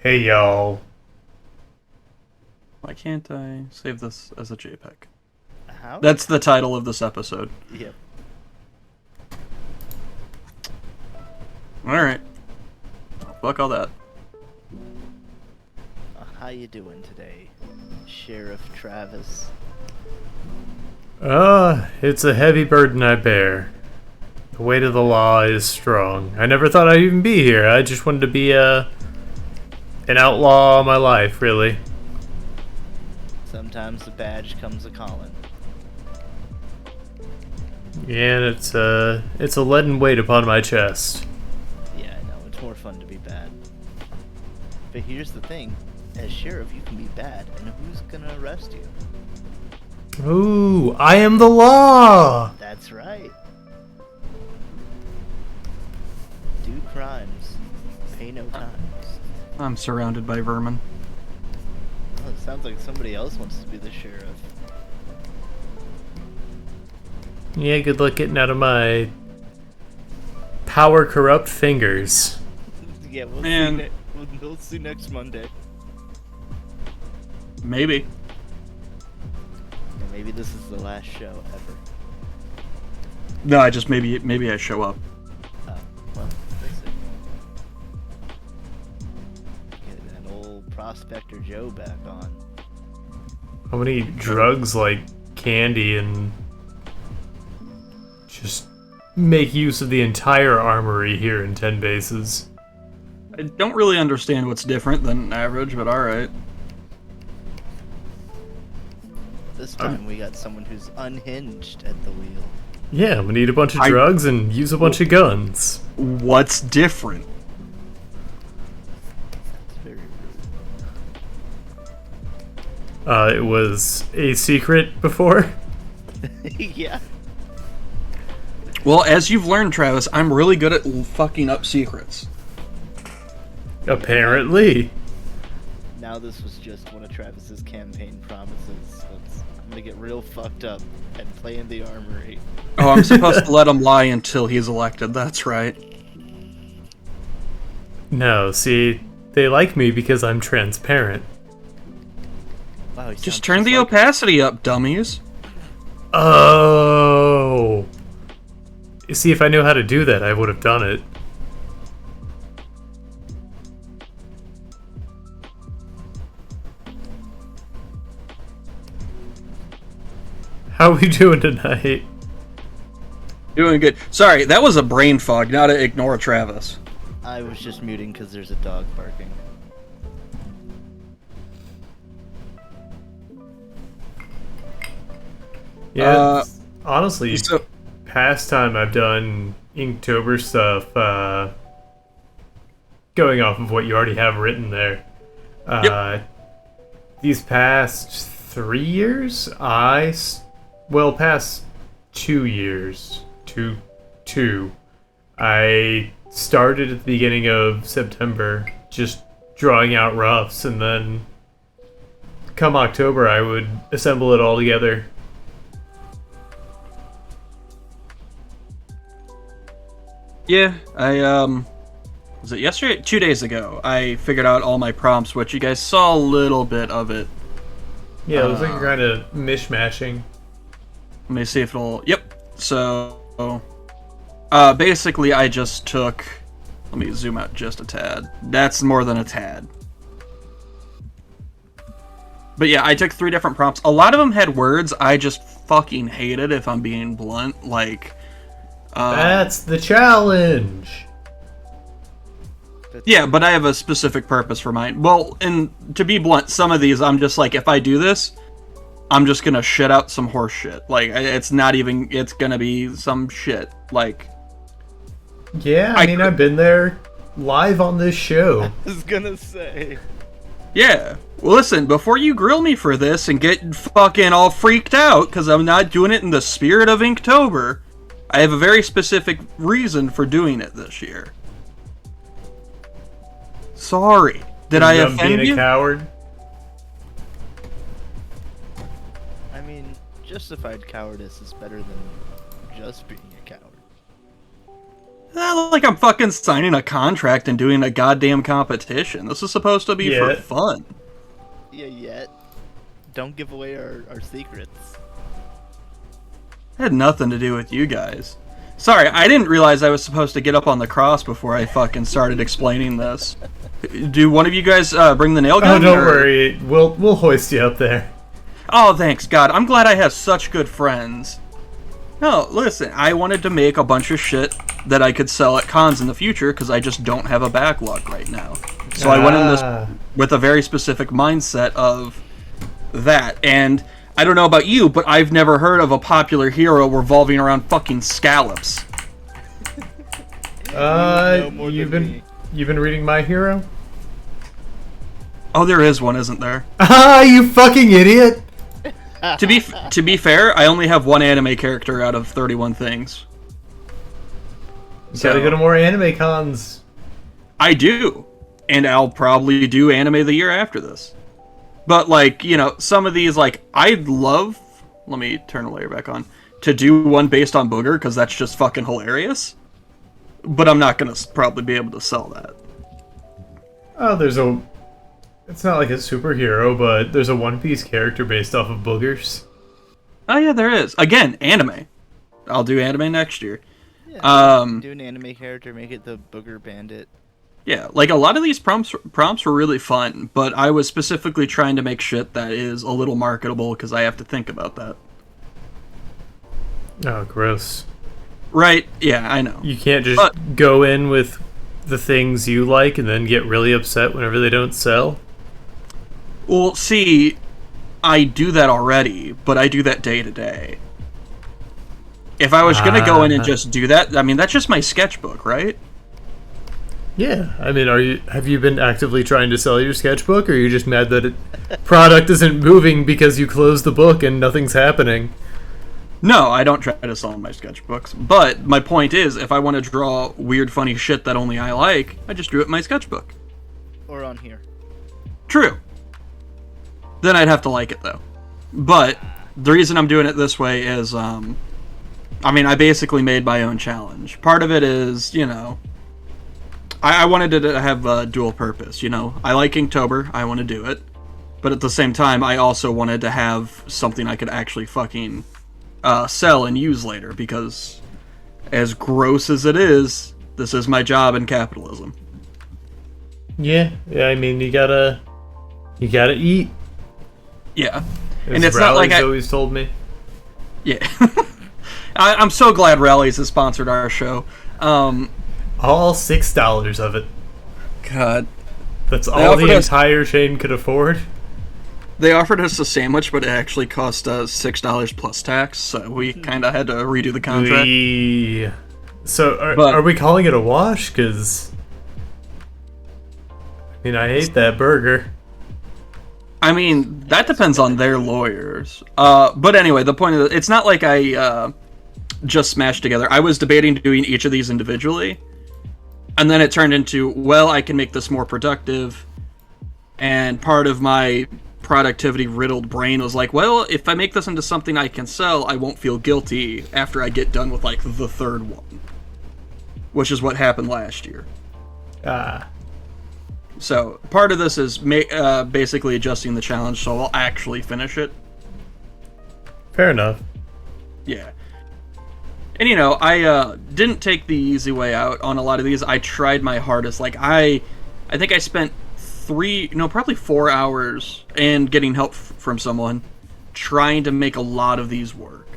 Hey y'all. Why can't I save this as a JPEG? How? That's the title of this episode. Yep. Alright. Fuck all that. How you doing today, Sheriff Travis? It's a heavy burden I bear. The weight of the law is strong. I never thought I'd even be here. I just wanted to be an outlaw all my life, really. Sometimes the badge comes a calling. Yeah, and it's a leaden weight upon my chest. Yeah, I know, it's more fun to be bad. But here's the thing, as sheriff you can be bad, and who's gonna arrest you? Ooh, I am the law! That's right. Do crimes, pay no times. I'm surrounded by vermin. Oh, it sounds like somebody else wants to be the sheriff. Yeah, good luck getting out of my power corrupt fingers. Yeah, Man. we'll see next Monday. Maybe. And maybe this is the last show ever. No, I just maybe I show up. Oh, well, we'll see. Get that old Prospector Joe back on. How many drugs like candy and just make use of the entire armory here in 10 bases? I don't really understand what's different than average, but alright. This time we got someone who's unhinged at the wheel. Yeah, I'm gonna eat a bunch of drugs and use a bunch of guns. What's different? It's very rude. It was a secret before. Yeah. Well, as you've learned, Travis, I'm really good at fucking up secrets. Apparently. Now this was just one of Travis's campaign promises. I'm gonna get real fucked up and play in the armory. Oh, I'm supposed to let him lie until he's elected, that's right. No, see, they like me because I'm transparent. Wow, Just turn the opacity up, dummies. Oh. You see, if I knew how to do that, I would have done it. How are we doing tonight? Doing good. Sorry, that was a brain fog, not to ignore Travis. I was just muting because there's a dog barking. Yeah, honestly, So, past time I've done Inktober stuff, going off of what you already have written there. These past 3 years, past 2 years, two, I started at the beginning of September, just drawing out roughs, and then come October, I would assemble it all together. yeah, was it yesterday? 2 days ago, I figured out all my prompts, which you guys saw a little bit of it. Yeah, it was like kind of mishmashing. Let me see if it'll... Yep. So, basically I just took... Let me zoom out just a tad. That's more than a tad. But yeah, I took 3 different prompts. A lot of them had words I just fucking hated, if I'm being blunt. Like... That's the challenge! Yeah, but I have a specific purpose for mine. Well, and to be blunt, some of these I'm just like, if I do this, I'm just gonna shit out some horse shit. Like, it's not even, it's gonna be some shit. Like... Yeah, I mean, I've been there live on this show. I was gonna say. Yeah. Well, listen, before you grill me for this and get fucking all freaked out, because I'm not doing it in the spirit of Inktober, I have a very specific reason for doing it this year. Sorry. Did I offend being you? a coward? I mean, justified cowardice is better than just being a coward. Not like I'm fucking signing a contract and doing a goddamn competition. This is supposed to be for fun. Yeah, yet. Don't give away our secrets. It had nothing to do with you guys. Sorry, I didn't realize I was supposed to get up on the cross before I fucking started explaining this. Do one of you guys bring the nail gun? Oh, don't worry. We'll hoist you up there. Oh, thanks, God. I'm glad I have such good friends. No, listen, I wanted to make a bunch of shit that I could sell at cons in the future because I just don't have a backlog right now. So I went in this with a very specific mindset of that. And I don't know about you, but I've never heard of a popular hero revolving around fucking scallops. You've been reading My Hero? Oh, there is one, isn't there? Ah, you fucking idiot! To be fair, I only have one anime character out of 31 things. You gotta go to more anime cons. I do, and I'll probably do anime the year after this. But, like, you know, some of these, like, I'd love... Let me turn the layer back on. To do one based on Booger, because that's just fucking hilarious. But I'm not going to probably be able to sell that. Oh, it's not like a superhero, but there's a One Piece character based off of boogers. Oh, yeah, there is. Again, anime. I'll do anime next year. Yeah, do an anime character, make it the Booger Bandit. Yeah, like a lot of these prompts were really fun, but I was specifically trying to make shit that is a little marketable because I have to think about that. Oh, gross. Right, yeah, I know. You can't just go in with the things you like and then get really upset whenever they don't sell? Well, see, I do that already, but I do that day to day. If I was gonna go in and just do that, I mean, that's just my sketchbook, right? Yeah, I mean, have you been actively trying to sell your sketchbook, or are you just mad that product isn't moving because you closed the book and nothing's happening? No, I don't try to sell my sketchbooks, but my point is, if I want to draw weird, funny shit that only I like, I just do it in my sketchbook. Or on here. True. Then I'd have to like it, though. But the reason I'm doing it this way is, I mean, I basically made my own challenge. Part of it is, you know, I wanted it to have a dual purpose, you know. I like Inktober, I want to do it. But at the same time, I also wanted to have something I could actually fucking sell and use later, because as gross as it is, this is my job in capitalism. Yeah, I mean, you gotta eat. Yeah. As And it's not like always told me. Yeah. I'm so glad Rallies has sponsored our show. All $6 of it. God. That's all the entire chain could afford. They offered us a sandwich, but it actually cost us $6 plus tax, so we kind of had to redo the contract. So, are we calling it a wash? Because, I mean, I hate that burger. I mean, that depends on their lawyers. But anyway, the point is, it's not like I just smashed together. I was debating doing each of these individually, and then it turned into, well, I can make this more productive, and part of my productivity-riddled brain was like, well, if I make this into something I can sell, I won't feel guilty after I get done with, like, the third one. Which is what happened last year. So, part of this is basically adjusting the challenge so I'll actually finish it. Fair enough. Yeah. And, you know, I didn't take the easy way out on a lot of these. I tried my hardest. Like, I think I spent probably 4 hours and getting help from someone trying to make a lot of these work.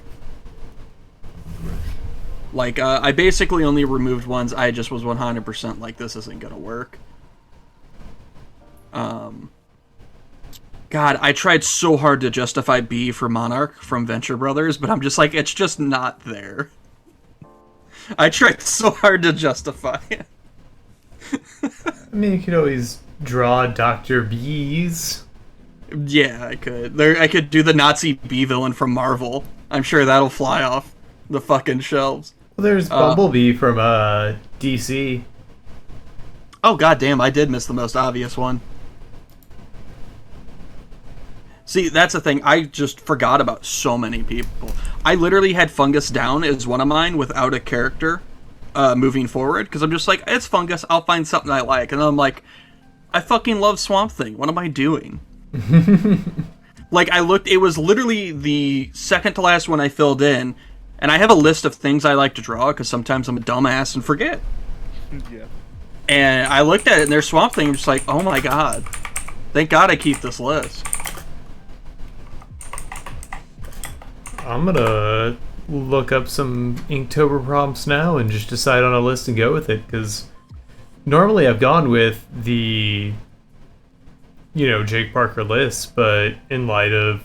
Like, I basically only removed ones I just was 100% like, this isn't gonna work. God, I tried so hard to justify B for Monarch from Venture Brothers, but I'm just like, it's just not there. I tried so hard to justify it. I mean, you could always draw Dr. Bees. Yeah, I could. I could do the Nazi B villain from Marvel. I'm sure that'll fly off the fucking shelves. Well, there's Bumblebee from DC. Oh, goddamn, I did miss the most obvious one. See, that's the thing. I just forgot about so many people. I literally had Fungus Down as one of mine without a character moving forward, because I'm just like, it's fungus, I'll find something I like. And then I'm like, I fucking love Swamp Thing. What am I doing? Like, I looked, it was literally the second to last one I filled in, and I have a list of things I like to draw, because sometimes I'm a dumbass and forget. Yeah. And I looked at it, and there's Swamp Thing, I'm just like, oh my god. Thank god I keep this list. I'm gonna look up some Inktober prompts now and just decide on a list and go with it, because normally I've gone with the, Jake Parker list, but in light of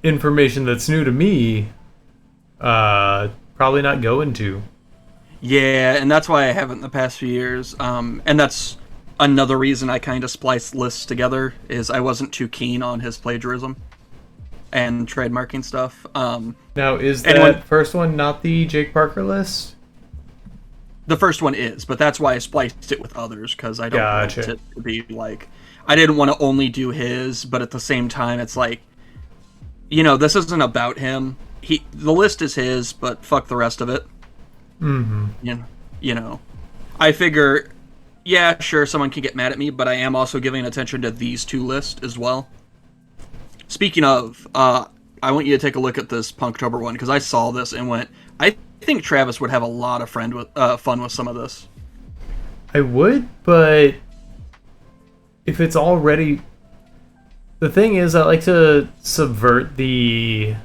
information that's new to me, probably not going to. Yeah, and that's why I haven't in the past few years. And that's another reason I kind of spliced lists together, is I wasn't too keen on his plagiarism and trademarking stuff. Now, is that first one not the Jake Parker list? The first one is, but that's why I spliced it with others, because I don't want Gotcha. it to be like... I didn't want to only do his, but at the same time, it's like, this isn't about him. The list is his, but fuck the rest of it. Mm-hmm. I figure, yeah, sure, someone can get mad at me, but I am also giving attention to these two lists as well. Speaking of, I want you to take a look at this Punktober one, because I saw this and went, I think Travis would have a lot of fun with some of this. I would, but if it's already... The thing is, I like to subvert the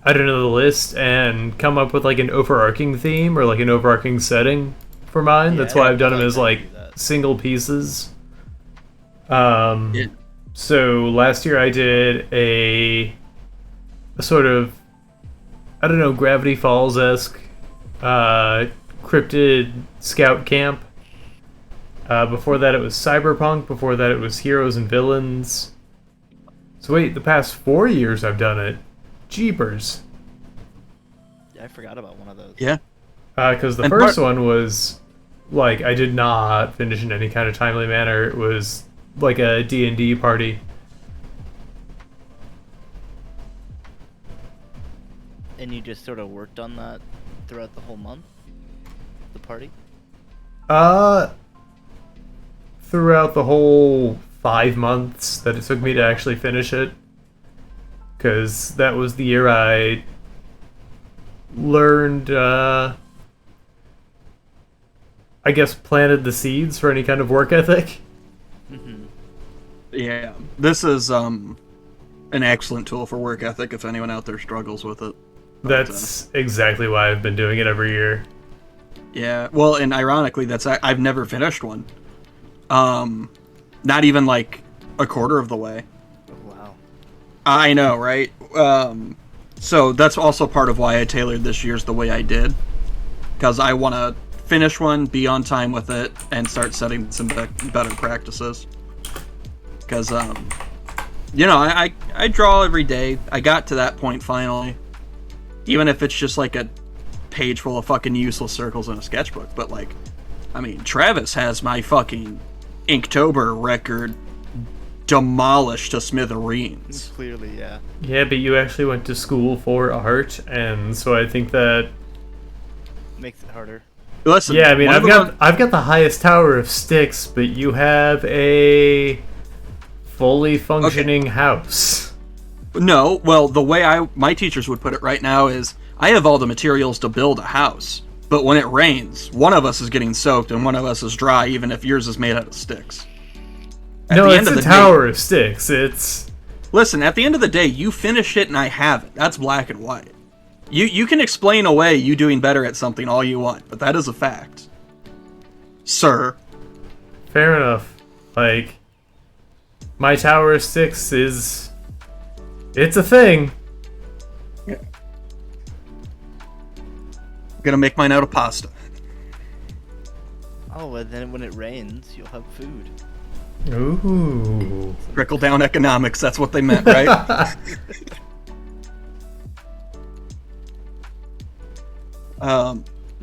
list and come up with like an overarching theme or like an overarching setting for mine. Yeah, That's why I've done them I as like like to do that. single pieces. Yeah. So last year I did a sort of, Gravity Falls-esque cryptid scout camp. Before that it was Cyberpunk. Before that it was Heroes and Villains. So wait, the past 4 years I've done it. Jeepers. Yeah, I forgot about one of those. Yeah. Because the first one was, like, I did not finish in any kind of timely manner. It was like a D&D party. And you just sort of worked on that throughout the whole month? The party? Throughout the whole 5 months that it took me to actually finish it. Because that was the year I learned, I guess, planted the seeds for any kind of work ethic. Mm-hmm. Yeah. This is an excellent tool for work ethic if anyone out there struggles with it. But, That's exactly why I've been doing it every year. yeah. Well, and ironically, I've never finished one. Not even like a quarter of the way. Oh, wow. I know, right? So that's also part of why I tailored this year's the way I did. Because I want to finish one, be on time with it, and start setting some better practices. Because, I draw every day. I got to that point finally. Even if it's just like a page full of fucking useless circles in a sketchbook. But, like, I mean, Travis has my fucking Inktober record demolished to smithereens. Clearly, yeah. Yeah, but you actually went to school for art, and so I think that... Makes it harder. Listen, Yeah, I mean, one of I've got the highest tower of sticks, but you have a fully functioning house. No, well, the way my teachers would put it right now is, I have all the materials to build a house, but when it rains, one of us is getting soaked and one of us is dry, even if yours is made out of sticks. No, it's a tower of sticks. It's... Listen, at the end of the day, you finish it and I have it. That's black and white. You can explain away you doing better at something all you want, but that is a fact. Sir. Fair enough. Like, my tower of sticks is... It's a thing. I'm gonna make mine out of pasta. Oh, and then when it rains, you'll have food. Ooh. Trickle down economics, that's what they meant, right?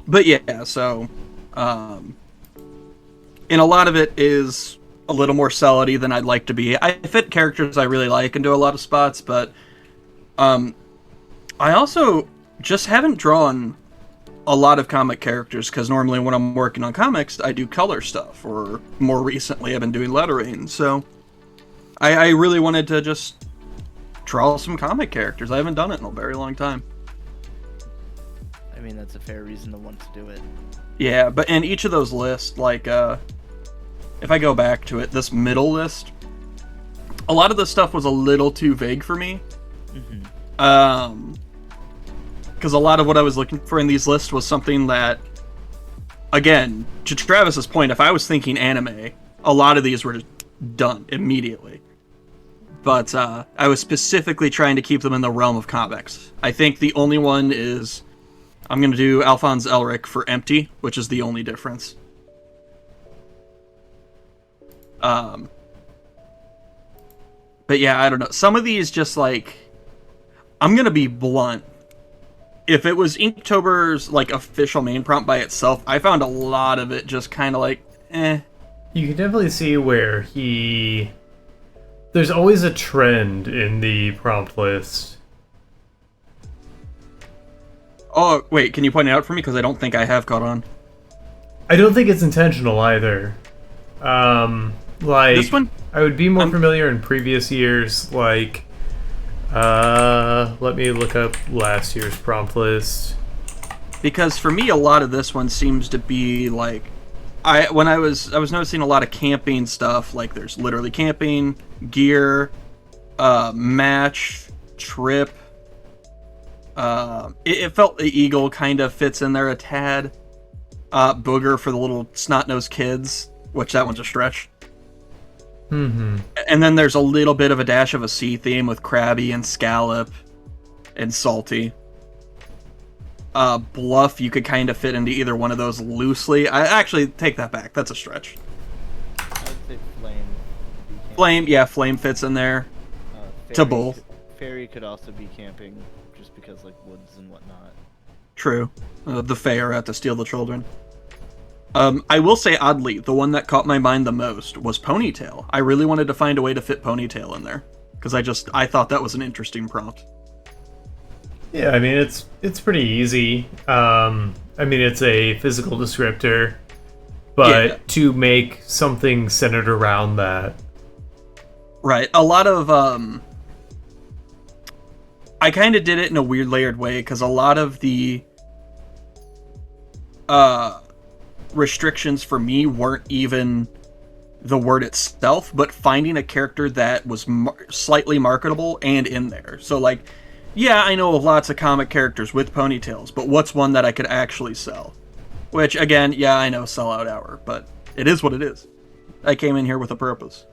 But yeah, so, and a lot of it is a little more solid than I'd like to be. I fit characters I really like into a lot of spots, but, I also just haven't drawn a lot of comic characters, because normally when I'm working on comics, I do color stuff, or more recently I've been doing lettering, so I really wanted to just draw some comic characters. I haven't done it in a very long time. I mean, that's a fair reason to want to do it. Yeah, but in each of those lists, like, if I go back to it, this middle list, a lot of the stuff was a little too vague for me. Because a lot of what I was looking for in these lists was something that, again, to Travis's point, if I was thinking anime, a lot of these were just done immediately. But I was specifically trying to keep them in the realm of comics. I think the only one is, I'm going to do Alphonse Elric for Empty, which is the only difference. But yeah, I don't know. Some of these just like, I'm going to be blunt. If it was Inktober's like official main prompt by itself, I found a lot of it just kind of like, eh. You can definitely see where there's always a trend in the prompt list. Oh, wait, can you point it out for me? Because I don't think I have caught on. I don't think it's intentional either. Like, This one? I would be more familiar in previous years, like, let me look up last year's prompt list. Because for me, a lot of this one seems to be like, I was noticing a lot of camping stuff. Like, there's literally camping, gear, match, trip. It felt the eagle kind of fits in there a tad. Booger for the little snot-nosed kids, which that one's a stretch. Mm-hmm. And then there's a little bit of a dash of a sea theme with crabby and scallop and salty. Bluff, you could kind of fit into either one of those loosely. I actually take that back. That's a stretch. I'd say flame. Flame, yeah, flame fits in there. To both. Fairy could also be camping, just because like woods and whatnot. True. The Fae are out to steal the children. I will say, oddly, the one that caught my mind the most was Ponytail. I really wanted to find a way to fit Ponytail in there, because I thought that was an interesting prompt. Yeah, I mean, it's pretty easy. I mean, it's a physical descriptor, but Yeah. to make something centered around that. Right. A lot of, I kind of did it in a weird layered way, because a lot of the, restrictions for me weren't even the word itself, but finding a character that was slightly marketable and in there. So, like, yeah, I know of lots of comic characters with ponytails, but what's one that I could actually sell? Which, again, yeah, I know, sellout hour, but it is what it is. I came in here with a purpose.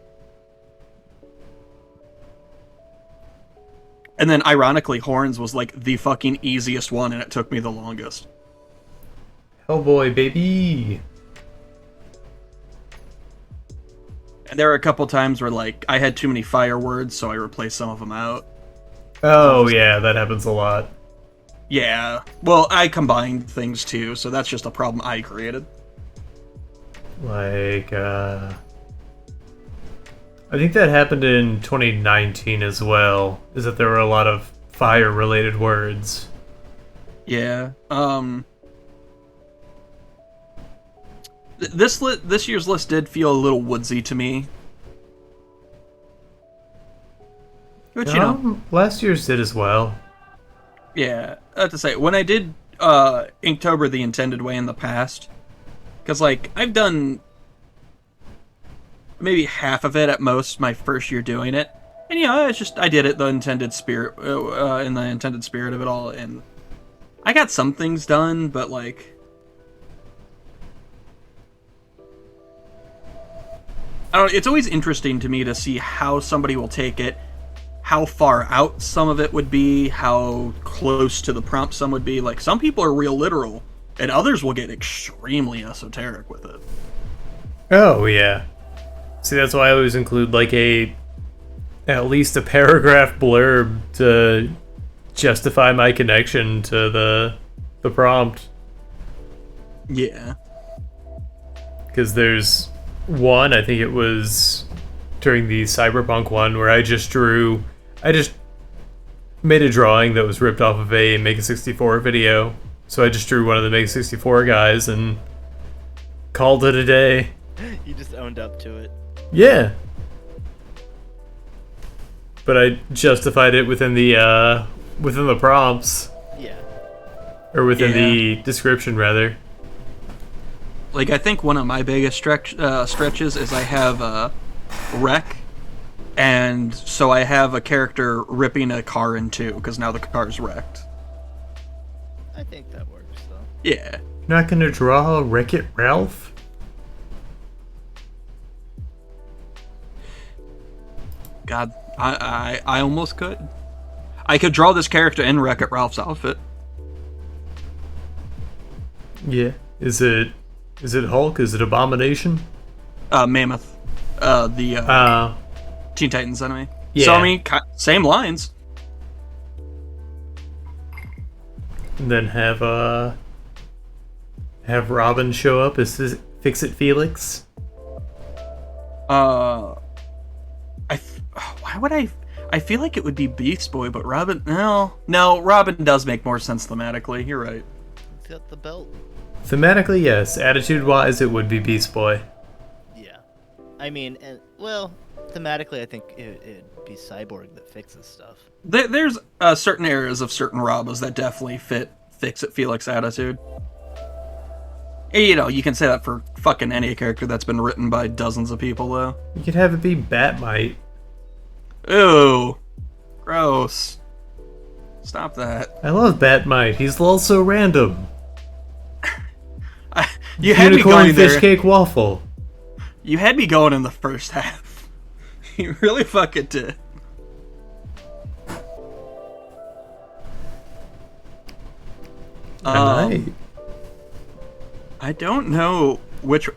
And then, ironically, Horns was, like, the fucking easiest one, and it took me the longest. Hellboy, baby! And there were a couple times where, like, I had too many fire words, so I replaced some of them out. Oh, yeah, that happens a lot. Yeah. Well, I combined things, too, so that's just a problem I created. Like, I think that happened in 2019 as well, is that there were a lot of fire-related words. Yeah. This year's list did feel a little woodsy to me. Which, you know. Last year's did as well. Yeah. I have to say, when I did Inktober the intended way in the past, because, like, I've done maybe half of it at most my first year doing it. And, you know, it's just, I did it the intended spirit, in the intended spirit of it all, and I got some things done, but, like, I don't know, it's always interesting to me to see how somebody will take it, how far out some of it would be, how close to the prompt some would be. Like, some people are real literal, and others will get extremely esoteric with it. Oh, yeah. See, that's why I always include, like, at least a paragraph blurb to justify my connection to the prompt. Yeah. Because there's one, I think it was during the Cyberpunk one, where I just made a drawing that was ripped off of a Mega 64 video, So I just drew one of the Make 64 guys and called it a day. You just owned up to it. Yeah. But I justified it within the prompts. Yeah. Or within the description, rather. Like, I think one of my biggest stretches is I have a wreck, and so I have a character ripping a car in two, because now the car's wrecked. I think that works, though. Yeah. Not gonna draw Wreck-It Ralph? God, I almost could. I could draw this character in Wreck-It Ralph's outfit. Yeah. Is it Hulk? Is it Abomination? Mammoth. The Teen Titans enemy. Yeah. So, I mean, same lines. And then have Robin show up as Fix-It Felix? Why would I feel like it would be Beast Boy, but Robin... No, Robin does make more sense thematically. You're right. He's got the belt. Thematically, yes. Attitude-wise, it would be Beast Boy. Yeah. I mean, well, thematically, I think it'd be Cyborg that fixes stuff. There's certain areas of certain Robas that definitely fit Fix-It Felix attitude. You know, you can say that for fucking any character that's been written by dozens of people, though. You could have it be Batmite. Ew. Gross. Stop that. I love Batmite. He's also random. You had me Unicorn going fish there. cake waffle. You had me going in the first half. You really fucking did. Alright. I don't know which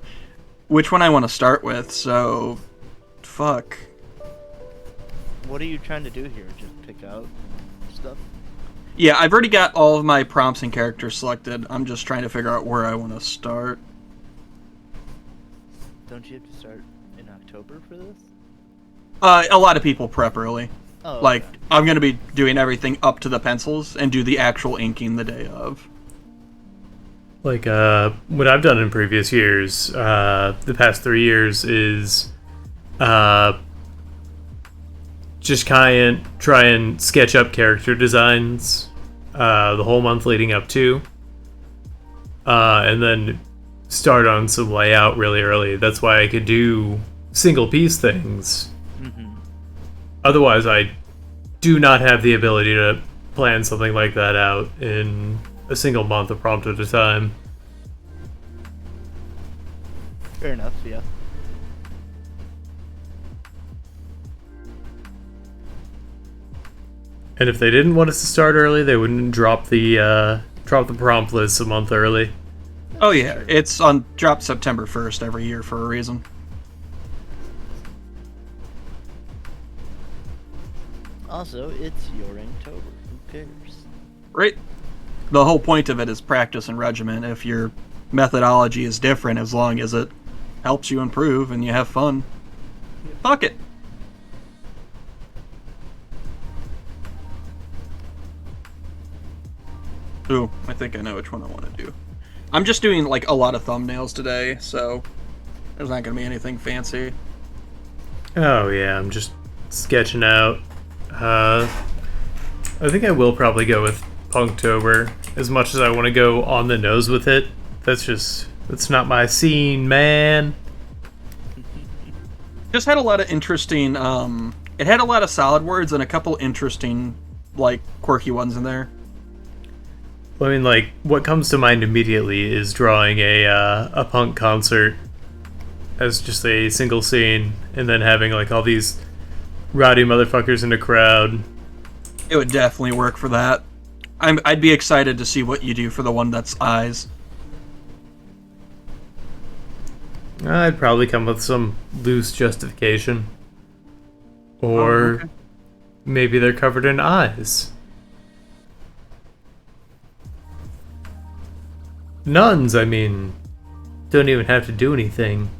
one I want to start with, so fuck. What are you trying to do here? Just pick out stuff? Yeah, I've already got all of my prompts and characters selected. I'm just trying to figure out where I want to start. Don't you have to start in October for this? A lot of people prep early. Oh, Like, okay. I'm going to be doing everything up to the pencils and do the actual inking the day of. Like, what I've done in previous years, the past 3 years, is just try and sketch up character designs the whole month leading up to, and then start on some layout really early. That's why I could do single piece things. Mm-hmm. Otherwise, I do not have the ability to plan something like that out in a single month of prompt at a time. Fair enough, yeah. And if they didn't want us to start early, they wouldn't drop the prompt list a month early. Oh yeah, it's on drop September 1st every year for a reason. Also, it's your Inktober. Who cares? Right? The whole point of it is practice and regimen. If your methodology is different, as long as it helps you improve and you have fun, fuck it. Ooh, I think I know which one I want to do. I'm just doing like a lot of thumbnails today, so there's not going to be anything fancy. Oh yeah, I'm just sketching out. I think I will probably go with Punktober. As much as I want to go on the nose with it, that's not my scene, man. Just had a lot of interesting, it had a lot of solid words and a couple interesting, like, quirky ones in there. I mean, like, what comes to mind immediately is drawing a punk concert as just a single scene, and then having like all these rowdy motherfuckers in the crowd. It would definitely work for that. I'd be excited to see what you do for the one that's eyes. I'd probably come with some loose justification. Or okay. maybe they're covered in eyes. Nuns, I mean, don't even have to do anything.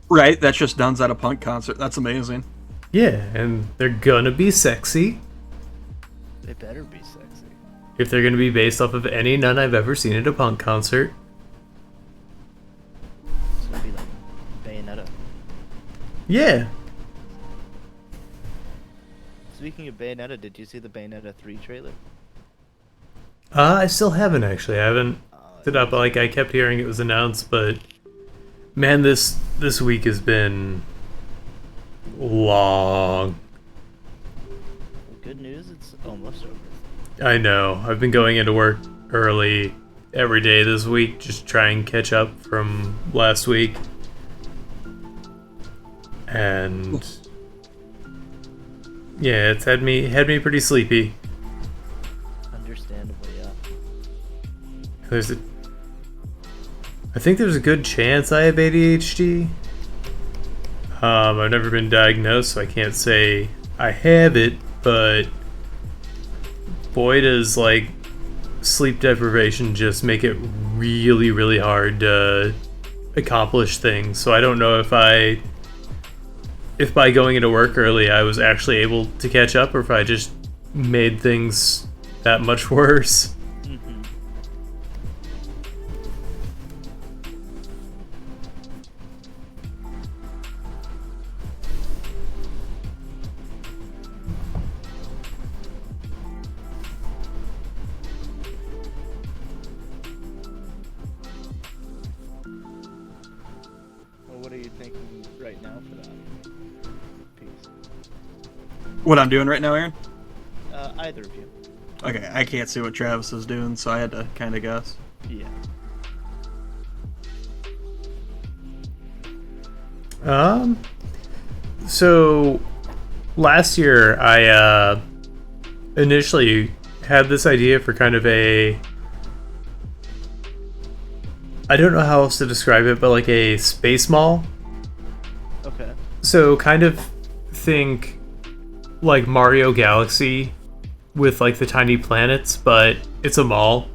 Right, that's just nuns at a punk concert. That's amazing. Yeah, and they're gonna be sexy. They better be sexy. if they're going to be based off of any nun I've ever seen at a punk concert. It's gonna be like Bayonetta. Yeah. Speaking of Bayonetta, did you see the Bayonetta 3 trailer? I still haven't actually. I haven't Oh, it up. Like I kept hearing it was announced, but man, this week has been long. good news, it's almost over. I know. I've been going into work early every day this week, just try and catch up from last week. And yeah, it's had me pretty sleepy. Understandably, yeah. I think there's a good chance I have ADHD. I've never been diagnosed, so I can't say I have it, but boy, does like sleep deprivation just make it really, really hard to accomplish things. So I don't know if by going into work early I was actually able to catch up, or if I just made things that much worse. Mm-hmm. Well, what are you thinking right now for that piece? What I'm doing right now, Aaron? Either of you. Okay, I can't see what Travis is doing, so I had to kind of guess. Yeah. So last year I initially had this idea for kind of I don't know how else to describe it, but like a space mall. Okay. So kind of think like Mario Galaxy with like the tiny planets, but it's a mall.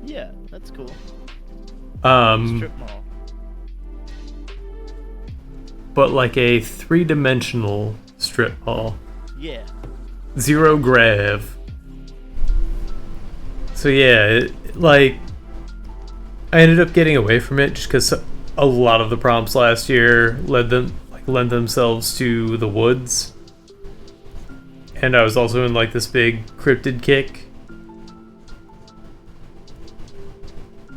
Yeah, that's cool. But Strip mall. like a 3-dimensional strip mall. Yeah. Zero grav. So yeah, like I ended up getting away from it just because a lot of the prompts last year lend themselves to the woods, and I was also in like this big cryptid kick.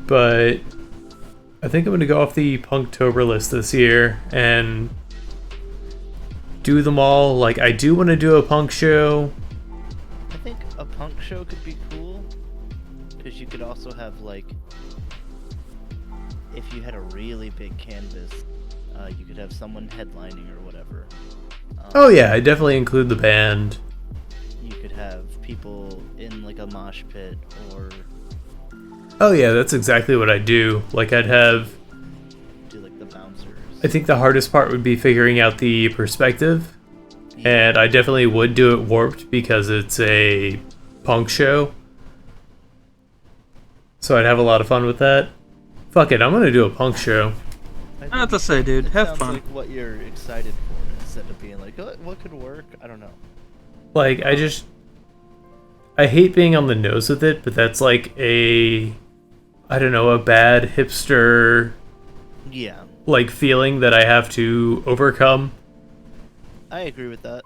But I think I'm gonna go off the Punktober list this year and do them all. Like I do want to do a punk show. I think a punk show could be cool, because you could also have like, if you had a really big canvas, you could have someone headlining or whatever. Oh yeah, I definitely include the band. You could have people in like a mosh pit, or Oh yeah, that's exactly what I do. Like I'd have, do like the bouncers. I think the hardest part would be figuring out the perspective. And I definitely would do it warped because it's a punk show. So I'd have a lot of fun with that. Fuck it, I'm gonna do a punk show. I have to say, dude, It have sounds fun. like what you're excited for, instead of being like, oh, what could work? I don't know. Like, I hate being on the nose with it, but that's like a bad hipster, Yeah, like, feeling that I have to overcome. I agree with that.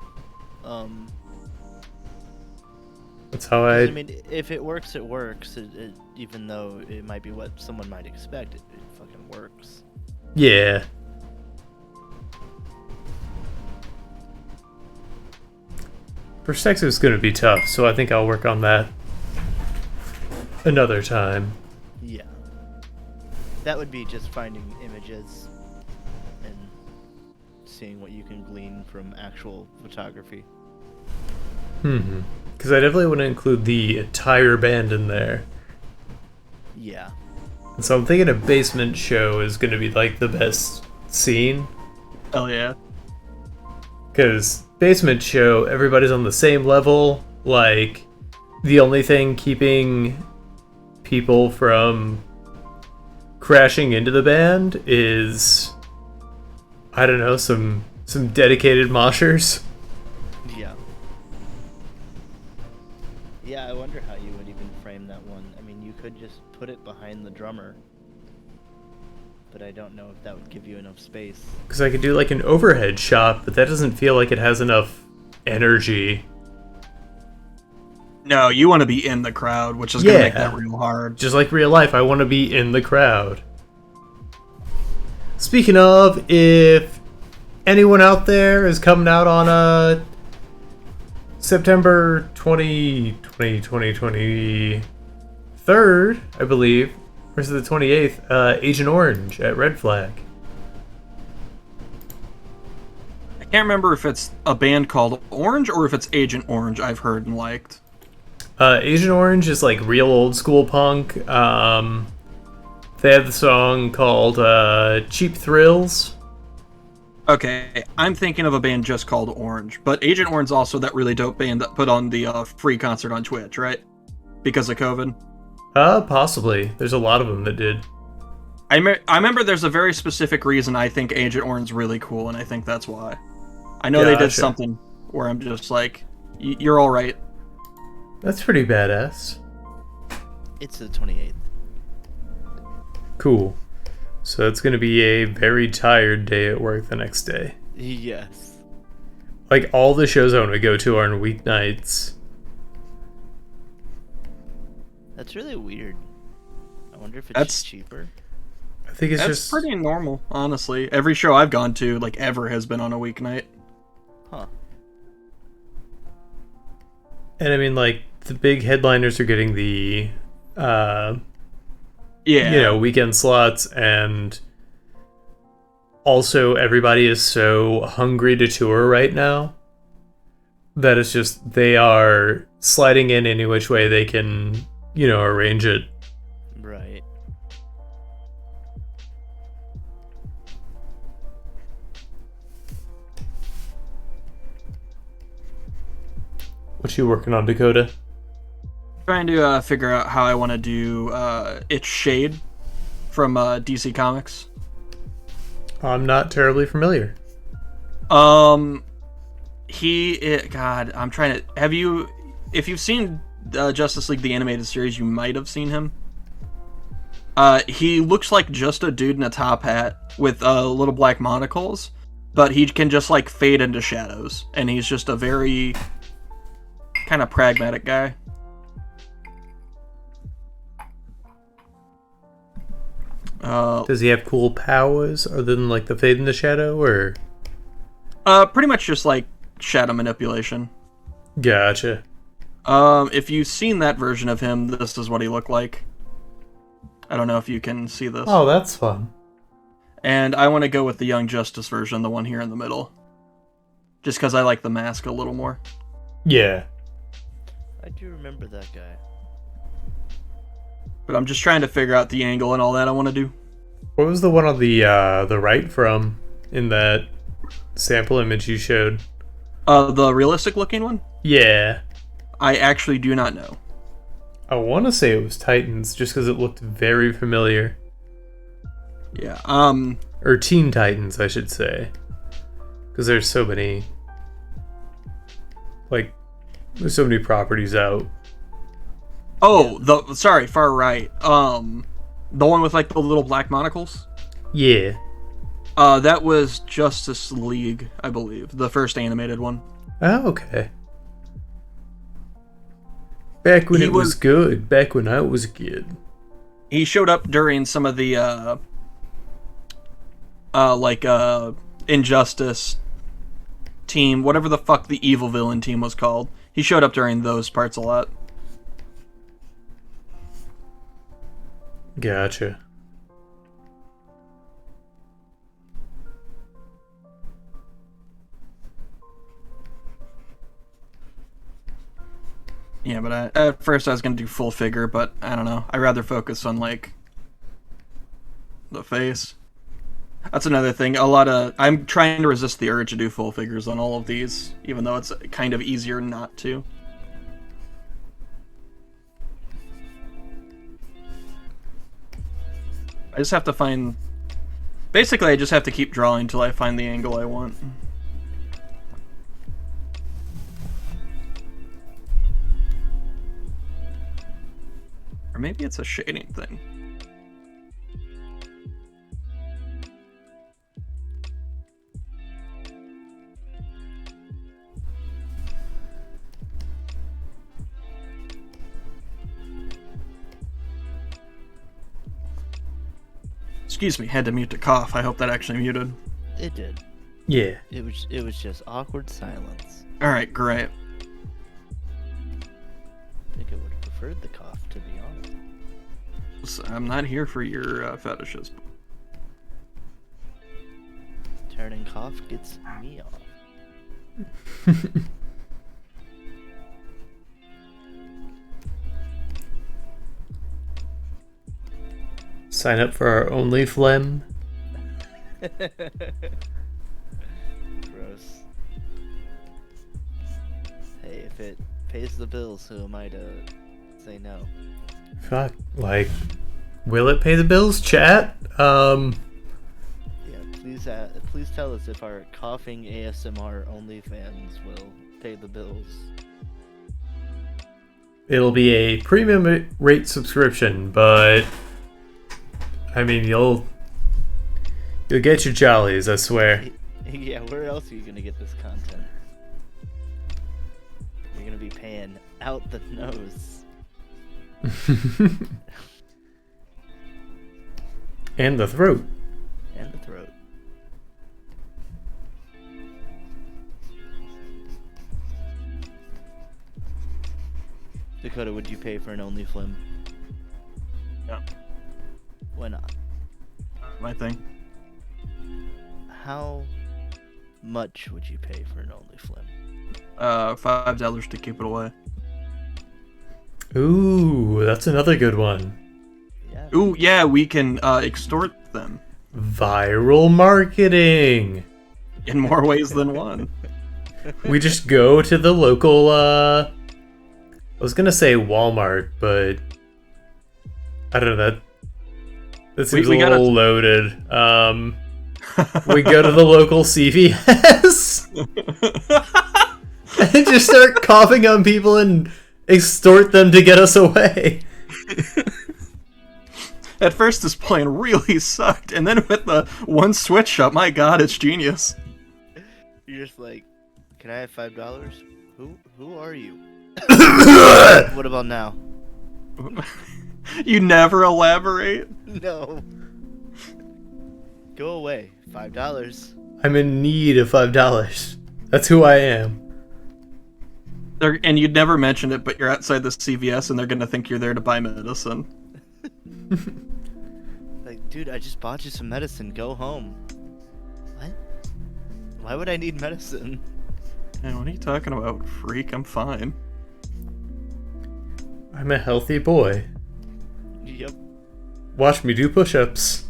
That's how 'Cause, I I mean, if it works, it works. Even though it might be what someone might expect, it fucking works. yeah. Perspective's gonna be tough, so I think I'll work on that another time. Yeah. That would be just finding images and seeing what you can glean from actual photography. Because I definitely want to include the entire band in there. Yeah. And so I'm thinking a basement show is going to be like the best scene. Hell yeah. Because basement show, everybody's on the same level. Like, the only thing keeping people from crashing into the band is, I don't know, some dedicated moshers. Yeah. Yeah, I wonder how you would just put it behind the drummer. But I don't know if that would give you enough space. Because I could do like an overhead shot, but that doesn't feel like it has enough energy. No, you want to be in the crowd, which is going to make that real hard. Just like real life, I want to be in the crowd. Speaking of, if anyone out there is coming out on September 23rd, I believe, or is it the 28th, Agent Orange at Red Flag. I can't remember if it's a band called Orange or if it's Agent Orange I've heard and liked. Agent Orange is like real old school punk. They have the song called Cheap Thrills. Okay, I'm thinking of a band just called Orange, but Agent Orange is also that really dope band that put on the free concert on Twitch, right? Because of COVID? Possibly. There's a lot of them that did. I remember there's a very specific reason I think Agent Orange is really cool, and I think that's why. I know they did something where I'm just like, you're alright. That's pretty badass. It's the 28th. Cool. So it's going to be a very tired day at work the next day. Yes. Like, all the shows I want to go to are on weeknights. That's really weird. I wonder if it's cheaper. I think it's That's pretty normal, honestly. Every show I've gone to, like, ever has been on a weeknight. Huh. And I mean, like, the big headliners are getting the, weekend slots, and also everybody is so hungry to tour right now that it's just, they are sliding in any which way they can, arrange it. Right. What you working on, Dakota? Trying to figure out how I want to do It's Shade from DC Comics. I'm not terribly familiar. God, I'm trying to... If you've seen Justice League the Animated Series, you might have seen him. He looks like just a dude in a top hat with little black monocles, but he can just, like, fade into shadows, and he's just a very kind of pragmatic guy. Does he have cool powers other than like the fade in the shadow, or? Pretty much just like shadow manipulation. Gotcha. If you've seen that version of him, this is what he looked like. I don't know if you can see this. Oh, that's fun. And I want to go with the Young Justice version, the one here in the middle. Just because I like the mask a little more. Yeah. I do remember that guy. But I'm just trying to figure out the angle and all that I want to do. What was the one on the right from in that sample image you showed? The realistic looking one? Yeah. I actually do not know. I want to say it was Titans, just because it looked very familiar. Yeah. Or Teen Titans, I should say, because there's so many. Like, there's so many properties out. Oh, far right. The one with like the little black monocles? Yeah. That was Justice League, I believe. The first animated one. Oh, okay. Back when it was good. Back when I was a kid. He showed up during some of the, Injustice team, whatever the fuck the evil villain team was called. He showed up during those parts a lot. Gotcha. Yeah, but at first I was going to do full figure, but I don't know. I'd rather focus on, like, the face. That's another thing. I'm trying to resist the urge to do full figures on all of these, even though it's kind of easier not to. I just have to find... Basically, I just have to keep drawing until I find the angle I want. Or maybe it's a shading thing. Excuse me, had to mute the cough. I hope that actually muted. It did. Yeah. It was just awkward silence. Alright, great. I think I would have preferred the cough, to be honest. So I'm not here for your fetishes. Turning cough gets me off. Sign up for our only phlegm. Gross. Hey, if it pays the bills, who am I to say no? Fuck. Like, will it pay the bills, chat? Yeah, please tell us if our coughing ASMR OnlyFans will pay the bills. It'll be a premium rate subscription, but I mean, you'll get your jollies, I swear. Yeah, where else are you gonna get this content? You're gonna be paying out the nose. And the throat. And the throat. Dakota, would you pay for an OnlyFlim? No. Why not? My thing. How much would you pay for an OnlyFlim? $5 to keep it away. Ooh, that's another good one. Yeah. Ooh, yeah, we can extort them Viral marketing. in more ways than one. We just go to the local, I was gonna say Walmart, but I don't know, that seems We a gotta- little loaded. We go to the local CVS and just start coughing on people and extort them to get us away. At first, this plan really sucked, and then with the one switch shop, my god, it's genius. You're just like, can I have $5? Who are you? What about now? You never elaborate. No. Go away. $5. I'm in need of $5. That's who I am. And you'd never mention it, but you're outside the CVS, and they're gonna think you're there to buy medicine. Like, dude, I just bought you some medicine. Go home. What? Why would I need medicine? Man, what are you talking about, freak? I'm fine. I'm a healthy boy. Yep. Watch me do push-ups.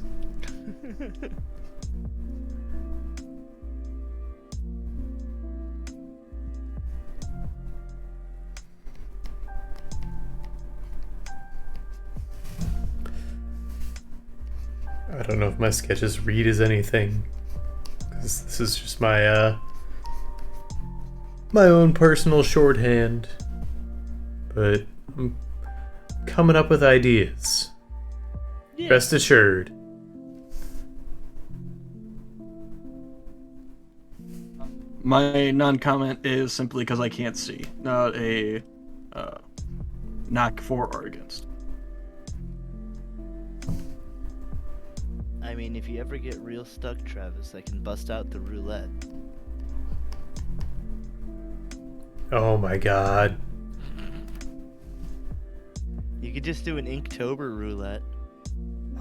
I don't know if my sketches read as anything, because this is just my my own personal shorthand. But I'm coming up with ideas. Yeah. Rest assured. My non-comment is simply because I can't see, not a knock for or against. I mean, if you ever get real stuck, Travis, I can bust out the roulette. Oh my god. You could just do an Inktober roulette.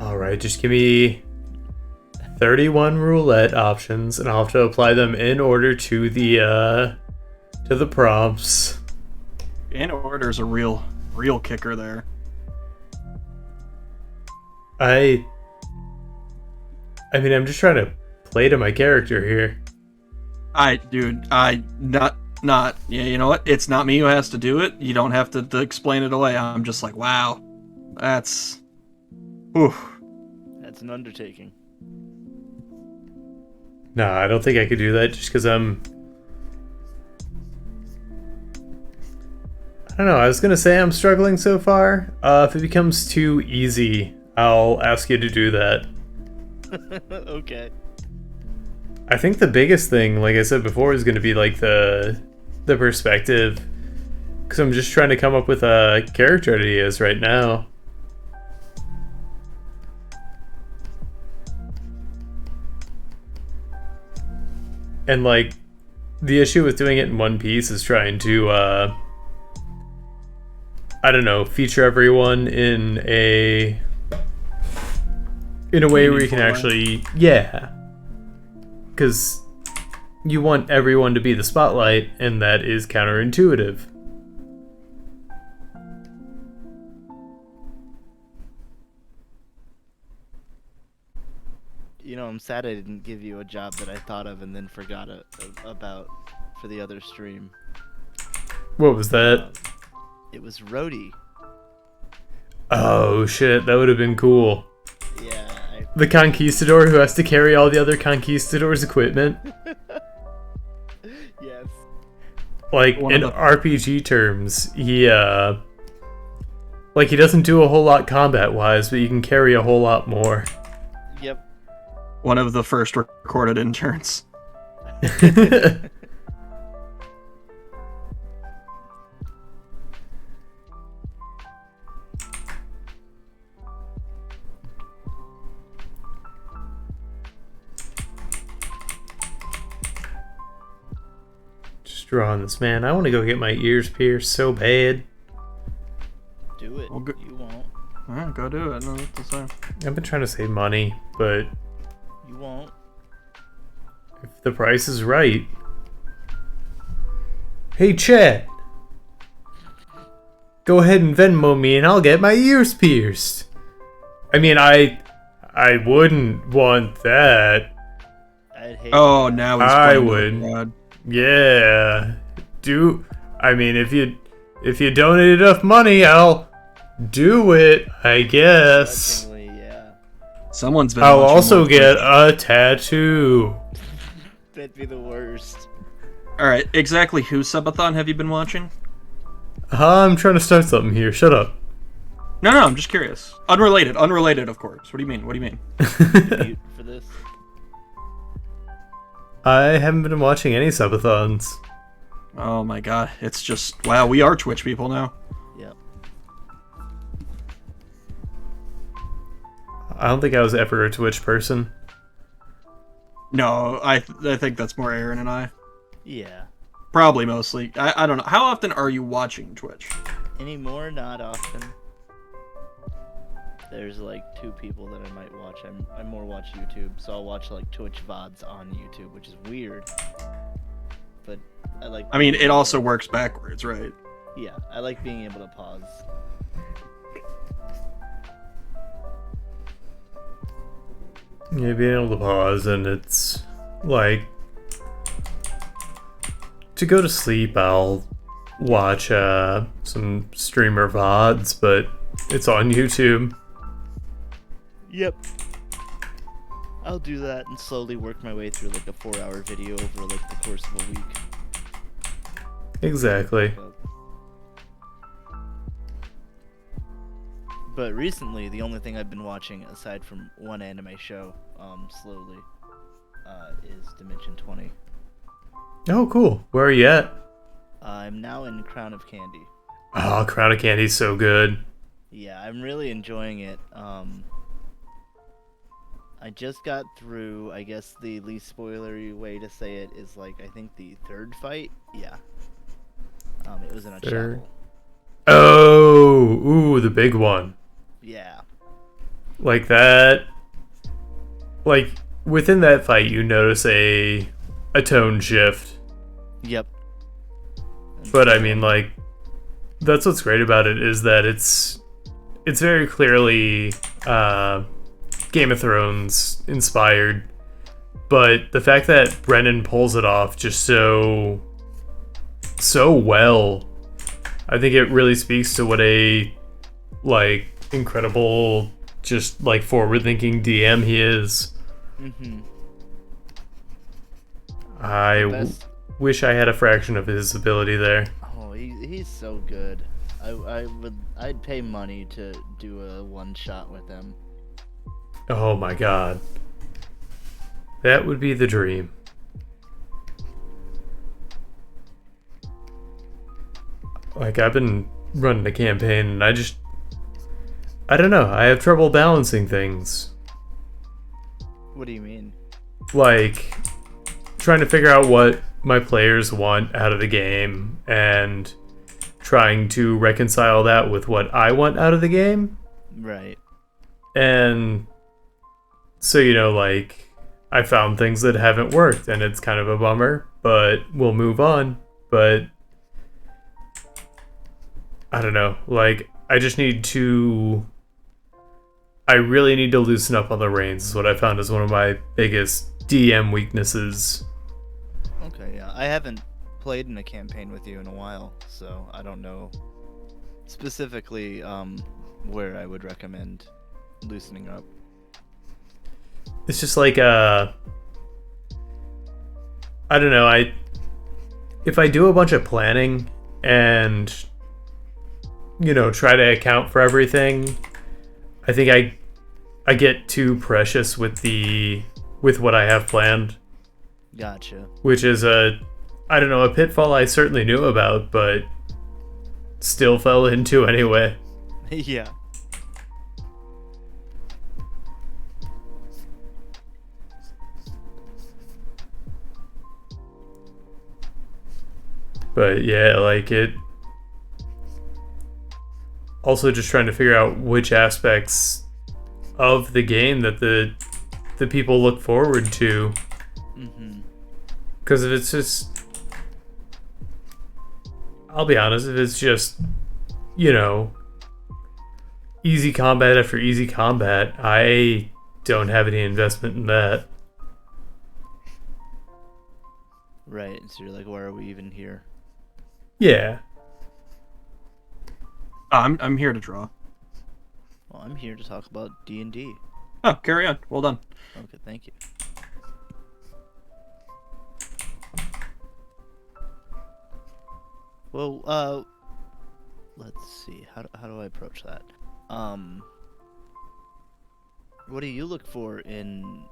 Alright, just give me 31 roulette options, and I'll have to apply them in order to the prompts. In order is a real kicker there. I mean, I'm just trying to play to my character here. Not. Yeah, you know what? It's not me who has to do it. You don't have to explain it away. I'm just like, wow, that's, whew. That's an undertaking. Nah, I don't think I could do that just because I don't know. I was gonna say I'm struggling so far. If it becomes too easy, I'll ask you to do that. Okay. I think the biggest thing, like I said before, is gonna be like the perspective, because I'm just trying to come up with character ideas right now. And like, the issue with doing it in one piece is trying to, I don't know, feature everyone in a way where you can actually, yeah, because you want everyone to be the spotlight, and that is counterintuitive. You know, I'm sad I didn't give you a job that I thought of and then forgot about for the other stream. What was that? It was roadie. Oh shit, that would have been cool. Yeah. The conquistador who has to carry all the other conquistadors' equipment. Yes. Like, in RPG terms, he doesn't do a whole lot combat-wise, but you can carry a whole lot more. Yep. One of the first recorded interns. Just drawing this, man. I want to go get my ears pierced so bad. Do it. Well, You won't. Yeah, go do it. No, what to say. I've been trying to save money, but You won't. if the price is right... Hey, Chet! Go ahead and Venmo me and I'll get my ears pierced. I mean, I wouldn't want that. I'd hate Oh, that. now he's I playing would. with God. Yeah. I mean, if you donate enough money, I'll do it, I guess. Grudgingly, yeah. Someone's been. I'll watching also more get Twitch. a tattoo. That'd be the worst. All right, exactly whose subathon have you been watching? I'm trying to start something here. Shut up. No, I'm just curious. Unrelated, of course. What do you mean? What do you mean? Mute for this. I haven't been watching any subathons. Oh my god, it's just wow. We are Twitch people now. Yep. I don't think I was ever a Twitch person. No, I think that's more Aaron and I. Yeah. Probably mostly. I don't know. How often are you watching Twitch? Anymore, not often. There's like 2 people that I might watch. I more watch YouTube, so I'll watch like Twitch VODs on YouTube, which is weird. But I like. I mean, it also works backwards, right? Yeah, I like being able to pause. Yeah, being able to pause, and it's like to go to sleep. I'll watch some streamer VODs, but it's on YouTube. Yep. I'll do that and slowly work my way through like a 4-hour video over like the course of a week. Exactly. But recently, the only thing I've been watching, aside from one anime show, slowly, is Dimension 20. Oh, cool. Where are you at? I'm now in Crown of Candy. Oh, Crown of Candy's so good. Yeah, I'm really enjoying it. I just got through, I guess the least spoilery way to say it is like, I think the 3rd fight? Yeah. It was in a Third. chapel. Oh, ooh, the big one. Yeah. Like that. Like, within that fight, you notice a tone shift. Yep. But I mean, like, that's what's great about it, is that it's very clearly Game of Thrones inspired, but the fact that Brennan pulls it off just so well, I think it really speaks to what a like incredible, just like forward-thinking DM he is. Mm-hmm. I Best. wish I had a fraction of his ability there. Oh, he's so good. I'd pay money to do a one shot with him. Oh my god. That would be the dream. Like, I've been running a campaign and I don't know, I have trouble balancing things. What do you mean? Like, trying to figure out what my players want out of the game and trying to reconcile that with what I want out of the game. Right. And so, like, I found things that haven't worked and it's kind of a bummer, but we'll move on. But I don't know, like, I really need to loosen up on the reins, is what I found is one of my biggest DM weaknesses. Okay, yeah. I haven't played in a campaign with you in a while, so I don't know specifically where I would recommend loosening up. It's just like, I don't know, if I do a bunch of planning and, try to account for everything, I think I get too precious with what I have planned. Gotcha. Which is a pitfall I certainly knew about, but still fell into anyway. Yeah. But yeah, like, it also just trying to figure out which aspects of the game that the people look forward to. Because if it's just, I'll be honest, if it's just, easy combat after easy combat, I don't have any investment in that. Right, so you're like, why are we even here? Yeah. I'm here to draw. Well, I'm here to talk about D&D. Oh, carry on. Well done. Okay, thank you. Well, let's see. How do I approach that? What do you look for in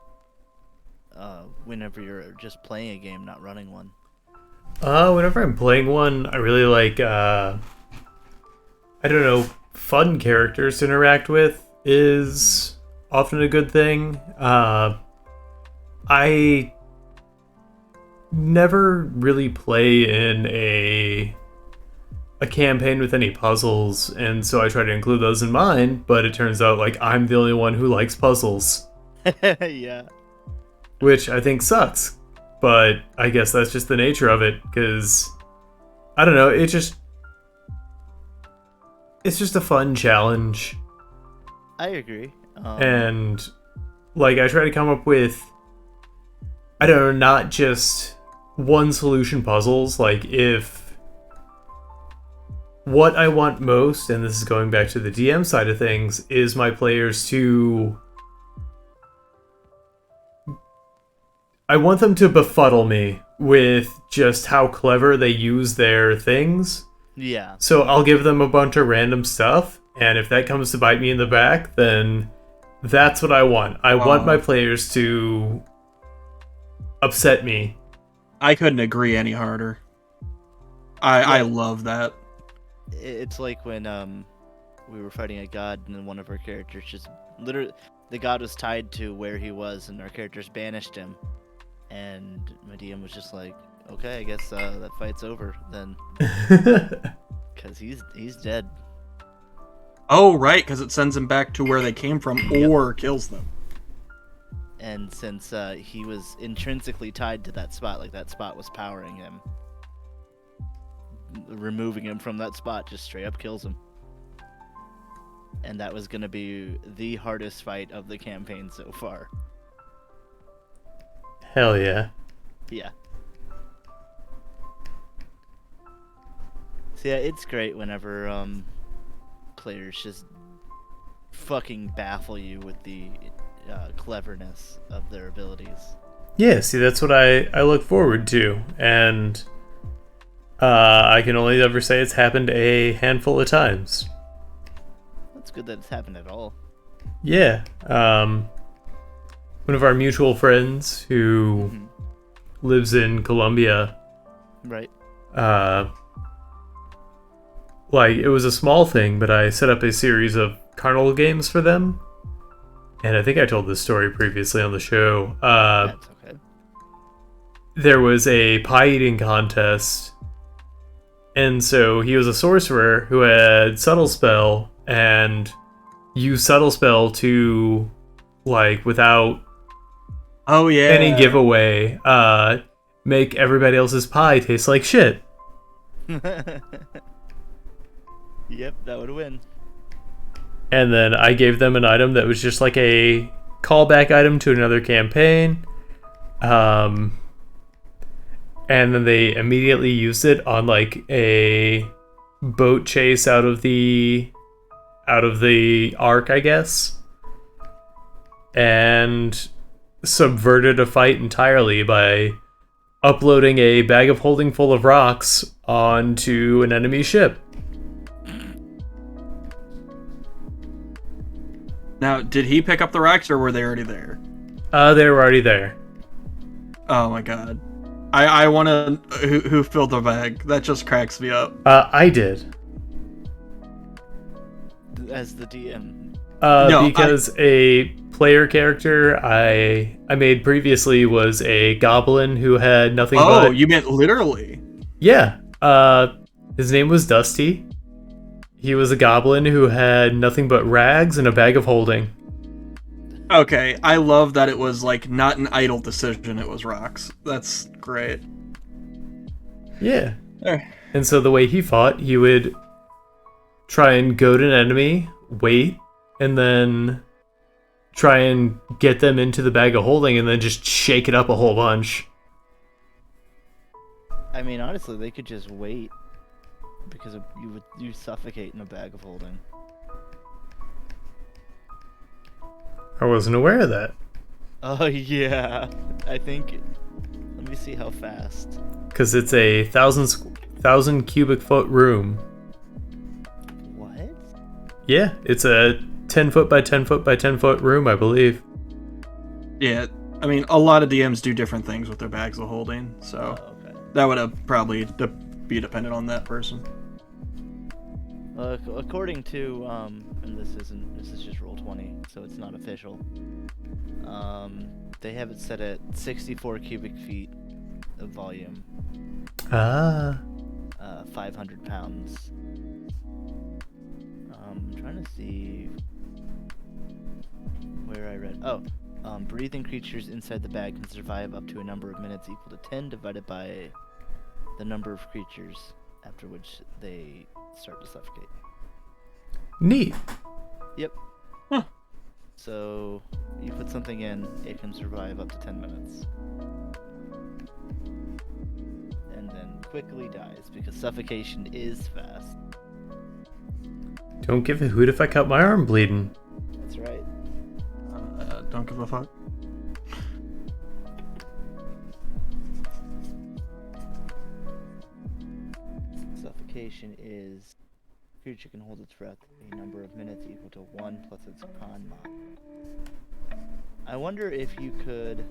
whenever you're just playing a game, not running one? Whenever I'm playing one, I really like, I don't know, fun characters to interact with is often a good thing. I never really play in a campaign with any puzzles, and so I try to include those in mine, but it turns out, like, I'm the only one who likes puzzles. Yeah. Which I think sucks. But I guess that's just the nature of it, because, I don't know, it's just a fun challenge. I agree. And, like, I try to come up with, I don't know, not just one solution puzzles. Like, if what I want most, and this is going back to the DM side of things, is my players to, I want them to befuddle me with just how clever they use their things. Yeah. So I'll give them a bunch of random stuff, and if that comes to bite me in the back, then that's what I want. I want my players to upset me. I couldn't agree any harder. I love that. It's like when we were fighting a god, and then one of our characters just literally, the god was tied to where he was, and our characters banished him. And my DM was just like, okay, I guess that fight's over then. Because he's dead. Oh, right, because it sends them back to where they came from or kills them. And since he was intrinsically tied to that spot, like that spot was powering him, removing him from that spot just straight up kills him. And that was going to be the hardest fight of the campaign so far. Hell yeah. Yeah. So yeah, it's great whenever players just fucking baffle you with the cleverness of their abilities. Yeah, see, that's what I look forward to. And I can only ever say it's happened a handful of times. That's good that it's happened at all. Yeah. One of our mutual friends who lives in Colombia, Right. like, it was a small thing, but I set up a series of carnival games for them. And I think I told this story previously on the show. That's okay. There was a pie eating contest. And so he was a sorcerer who had Subtle Spell and used Subtle Spell to, like, without Oh yeah. any giveaway, make everybody else's pie taste like shit. Yep, that would win. And then I gave them an item that was just like a callback item to another campaign. And then they immediately used it on like a boat chase out of the arc, I guess. And subverted a fight entirely by uploading a bag of holding full of rocks onto an enemy ship. Now, did he pick up the rocks or were they already there? They were already there. Oh my god. I want to... Who filled the bag? That just cracks me up. I did. As the DM. Because a player character I made previously was a goblin who had nothing but... Oh, you meant literally? Yeah. His name was Dusty. He was a goblin who had nothing but rags and a bag of holding. Okay, I love that it was, like, not an idle decision, it was rocks. That's great. Yeah. Eh. And so the way he fought, he would try and goad an enemy, wait, and then try and get them into the bag of holding and then just shake it up a whole bunch. I mean, honestly, they could just wait. Because you suffocate in a bag of holding. I wasn't aware of that. Oh yeah, I think. Let me see how fast. Because it's a 1,000 cubic foot room. What? Yeah, it's a 10 foot by 10 foot by 10 foot room, I believe. Yeah, I mean, a lot of DMs do different things with their bags of holding, so Oh, okay. that would have probably be dependent on that person. According to and this is just Roll20, so it's not official. They have it set at 64 cubic feet of volume. 500 pounds. I'm trying to see where I read. Oh, breathing creatures inside the bag can survive up to a number of minutes equal to 10 divided by the number of creatures, after which they start to suffocate. Neat. Yep. Huh. So you put something in, it can survive up to 10 minutes. And then quickly dies, because suffocation is fast. Don't give a hoot if I cut my arm bleeding. That's right. Don't give a fuck. Suffocation is creature can hold its breath a number of minutes equal to 1 plus its con mod. I wonder if you could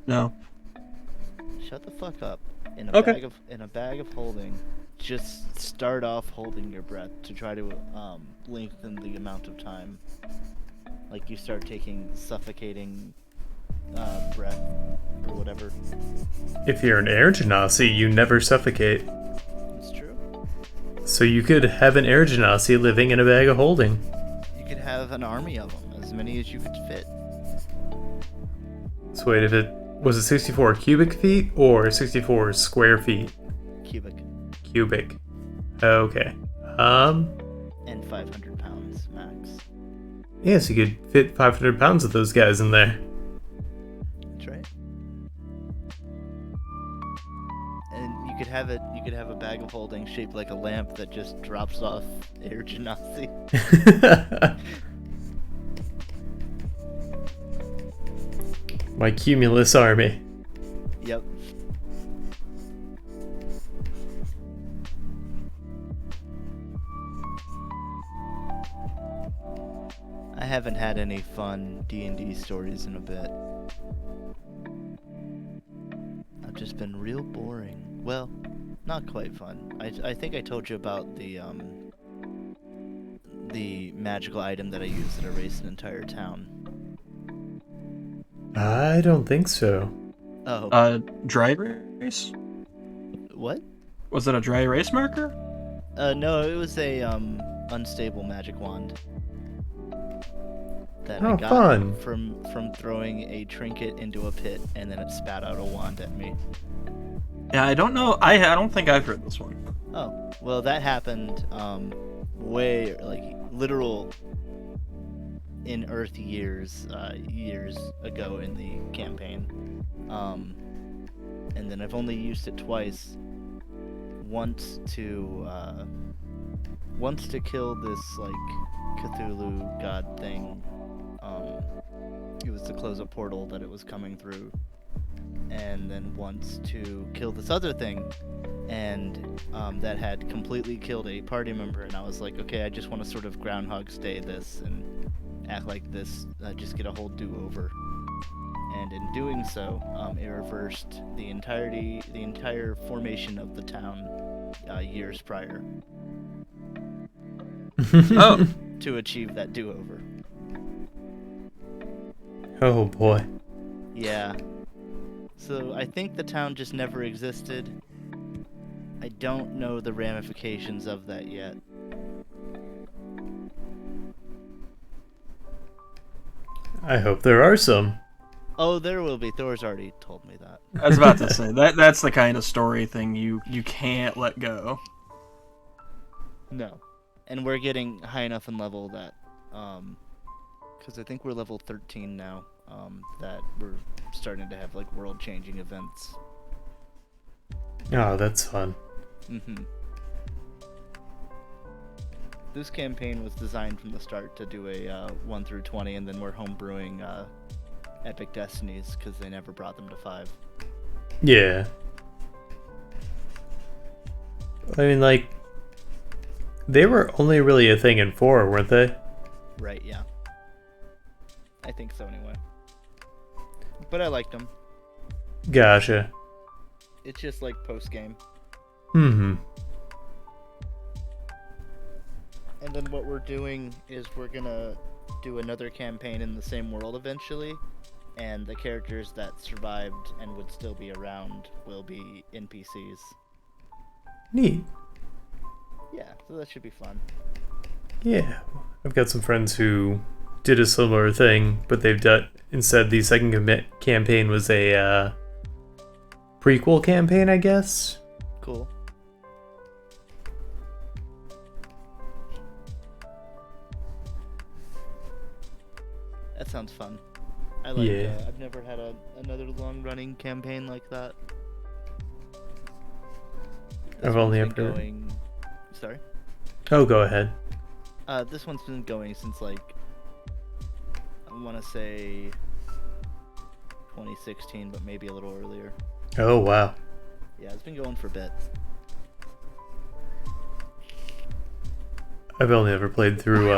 No. shut the fuck up in a Okay. bag of holding. Just start off holding your breath to try to lengthen the amount of time. Like you start taking suffocating breath or whatever. If you're an air genasi, you never suffocate. It's true. So you could have an air genasi living in a bag of holding. You could have an army of them, as many as you could fit. So wait, if it was it 64 cubic feet or 64 square feet? Cubic. Cubic. Okay. And 500 pounds max. Yeah, so you could fit 500 pounds of those guys in there. That's right. And you could have a bag of holding shaped like a lamp that just drops off air genasi. My cumulus army. Yep. haven't had any fun D&D stories in a bit. I've just been real boring. Well, not quite fun. I think I told you about the magical item that I used that erased an entire town. I don't think so. Oh, Dry erase? what? Was it a dry erase marker? No, it was a unstable magic wand that I Oh, got fun. from throwing a trinket into a pit, and then it spat out a wand at me. Yeah, I don't know. I don't think I've heard this one. Oh, well, that happened way literal in Earth years ago in the campaign, and then I've only used it twice. Once to kill this Cthulhu god thing. It was to close a portal that it was coming through, and then once to kill this other thing, and that had completely killed a party member. And I was like, okay, I just want to sort of Groundhog Day this and act like this, just get a whole do-over. And in doing so, it reversed the entire formation of the town years prior Oh, to achieve that do-over. Oh boy. Yeah. So I think the town just never existed. I don't know the ramifications of that yet. I hope there are some. Oh, there will be. Thor's already told me that. I was about to say that's the kind of story thing you can't let go. No. And we're getting high enough in level that, because I think we're level 13 now, that we're starting to have world-changing events. Oh, that's fun. Mm-hmm. This campaign was designed from the start to do a 1 through 20, and then we're homebrewing Epic Destinies because they never brought them to 5. Yeah. I mean, they were only really a thing in 4, weren't they? Right, yeah. I think so anyway. But I liked them. Gotcha. It's just like post-game. Mm-hmm. And then what we're doing is we're gonna do another campaign in the same world eventually, and the characters that survived and would still be around will be NPCs. Neat. Yeah, so that should be fun. Yeah. I've got some friends who did a similar thing, but they've done... Instead, the second campaign was a prequel campaign, I guess? Cool. That sounds fun. I like. Yeah. I've never had another long-running campaign like that. I've This only one's been ever... going. Sorry. Oh, go ahead. This one's been going since I want to say 2016, but maybe a little earlier. Oh, wow. Yeah, it's been going for a bit. I've only ever played through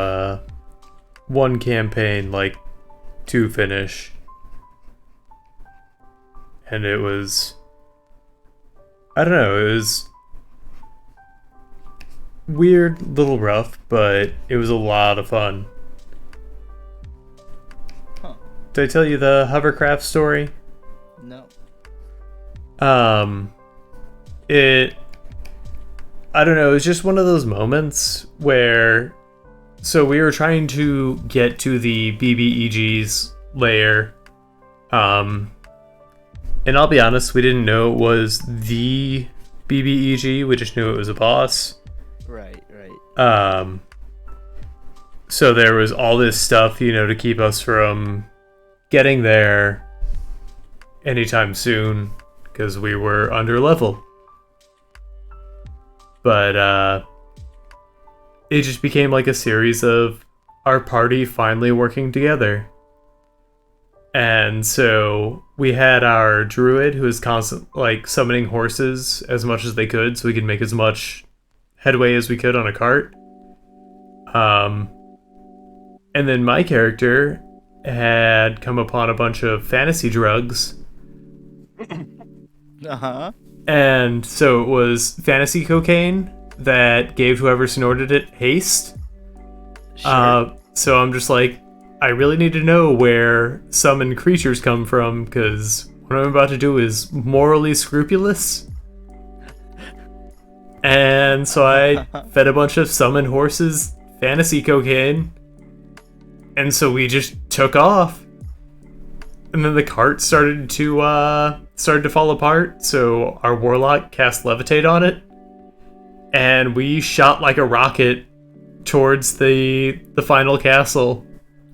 one campaign, to finish. And it was... I don't know, it was weird, little rough, but it was a lot of fun. Huh. Did I tell you the hovercraft story? No. I don't know, it was just one of those moments where... So we were trying to get to the BBEG's lair. And I'll be honest, we didn't know it was the BBEG, we just knew it was a boss. Right. So there was all this stuff, to keep us from getting there anytime soon, because we were under level. But it just became a series of our party finally working together. And so we had our druid who was constant summoning horses as much as they could so we could make as much headway as we could on a cart. And then my character had come upon a bunch of fantasy drugs. Uh-huh. And so it was fantasy cocaine that gave whoever snorted it haste. Sure. So I'm just like, I really need to know where summoned creatures come from, because what I'm about to do is morally scrupulous. And so I fed a bunch of summoned horses fantasy cocaine. And so we just took off. And then the cart started to fall apart, so our warlock cast levitate on it. And we shot like a rocket towards the final castle.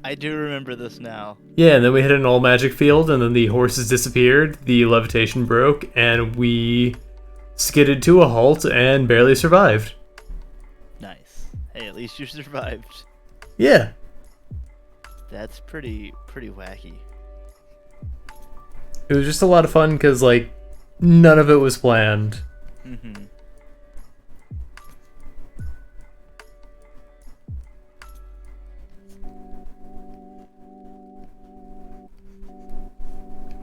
I do remember this now. Yeah, and then we hit an all magic field, and then the horses disappeared, the levitation broke, and we skidded to a halt and barely survived. Nice. Hey, at least you survived. Yeah. That's pretty wacky. It was just a lot of fun because, like, none of it was planned. Mm-hmm.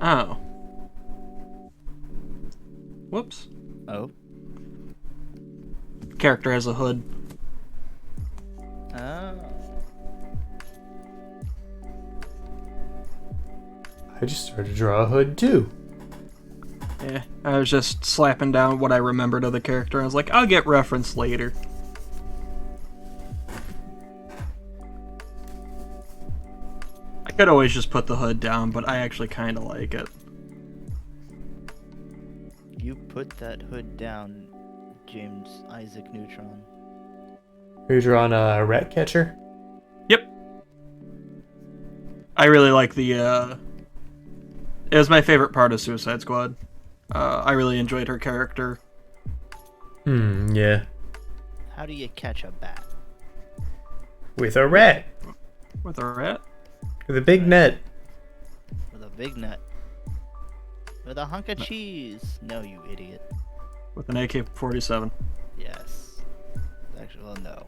Oh. Whoops. Oh. Character has a hood. Oh. I just started to draw a hood, too. Yeah, I was just slapping down what I remembered of the character. I was like, I'll get reference later. I could always just put the hood down, but I actually kind of like it. You put that hood down, James Isaac Neutron. Are you drawing a rat catcher? Yep. I really like the, it was my favorite part of Suicide Squad. I really enjoyed her character. Yeah. How do you catch a bat? With a rat. With a rat? With a big net. With a big nut. With a hunk of cheese. No, you idiot. With an AK-47. Yes. Actually, well, no.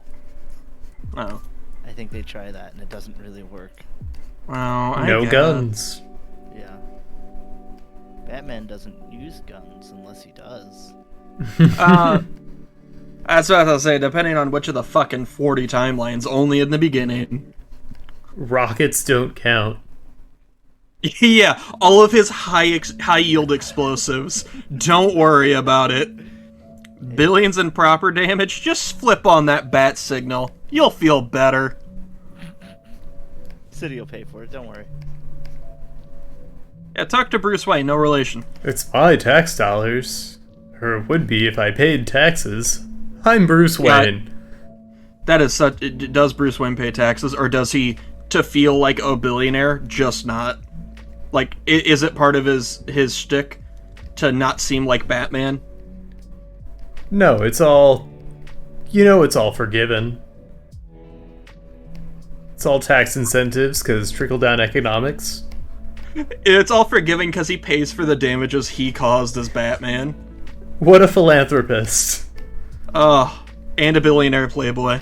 Oh. I think they try that and it doesn't really work. Well, I No guess. guns. Yeah. Batman doesn't use guns unless he does. That's what I was gonna say, depending on which of the fucking 40 timelines, only in the beginning. Rockets don't count. Yeah, all of his high yield explosives. Don't worry about it. Billions in proper damage, just flip on that bat signal. You'll feel better. City will pay for it, don't worry. Yeah, talk to Bruce Wayne, no relation. It's my tax dollars. Or it would be if I paid taxes. I'm Bruce Wayne. That is such... Does Bruce Wayne pay taxes, or does he, to feel like a billionaire, just not? Like, is it part of his shtick to not seem like Batman? No, it's all... You know it's all forgiven. It's all tax incentives, because trickle-down economics. It's all forgiving because he pays for the damages he caused as Batman. What a philanthropist. And a billionaire playboy.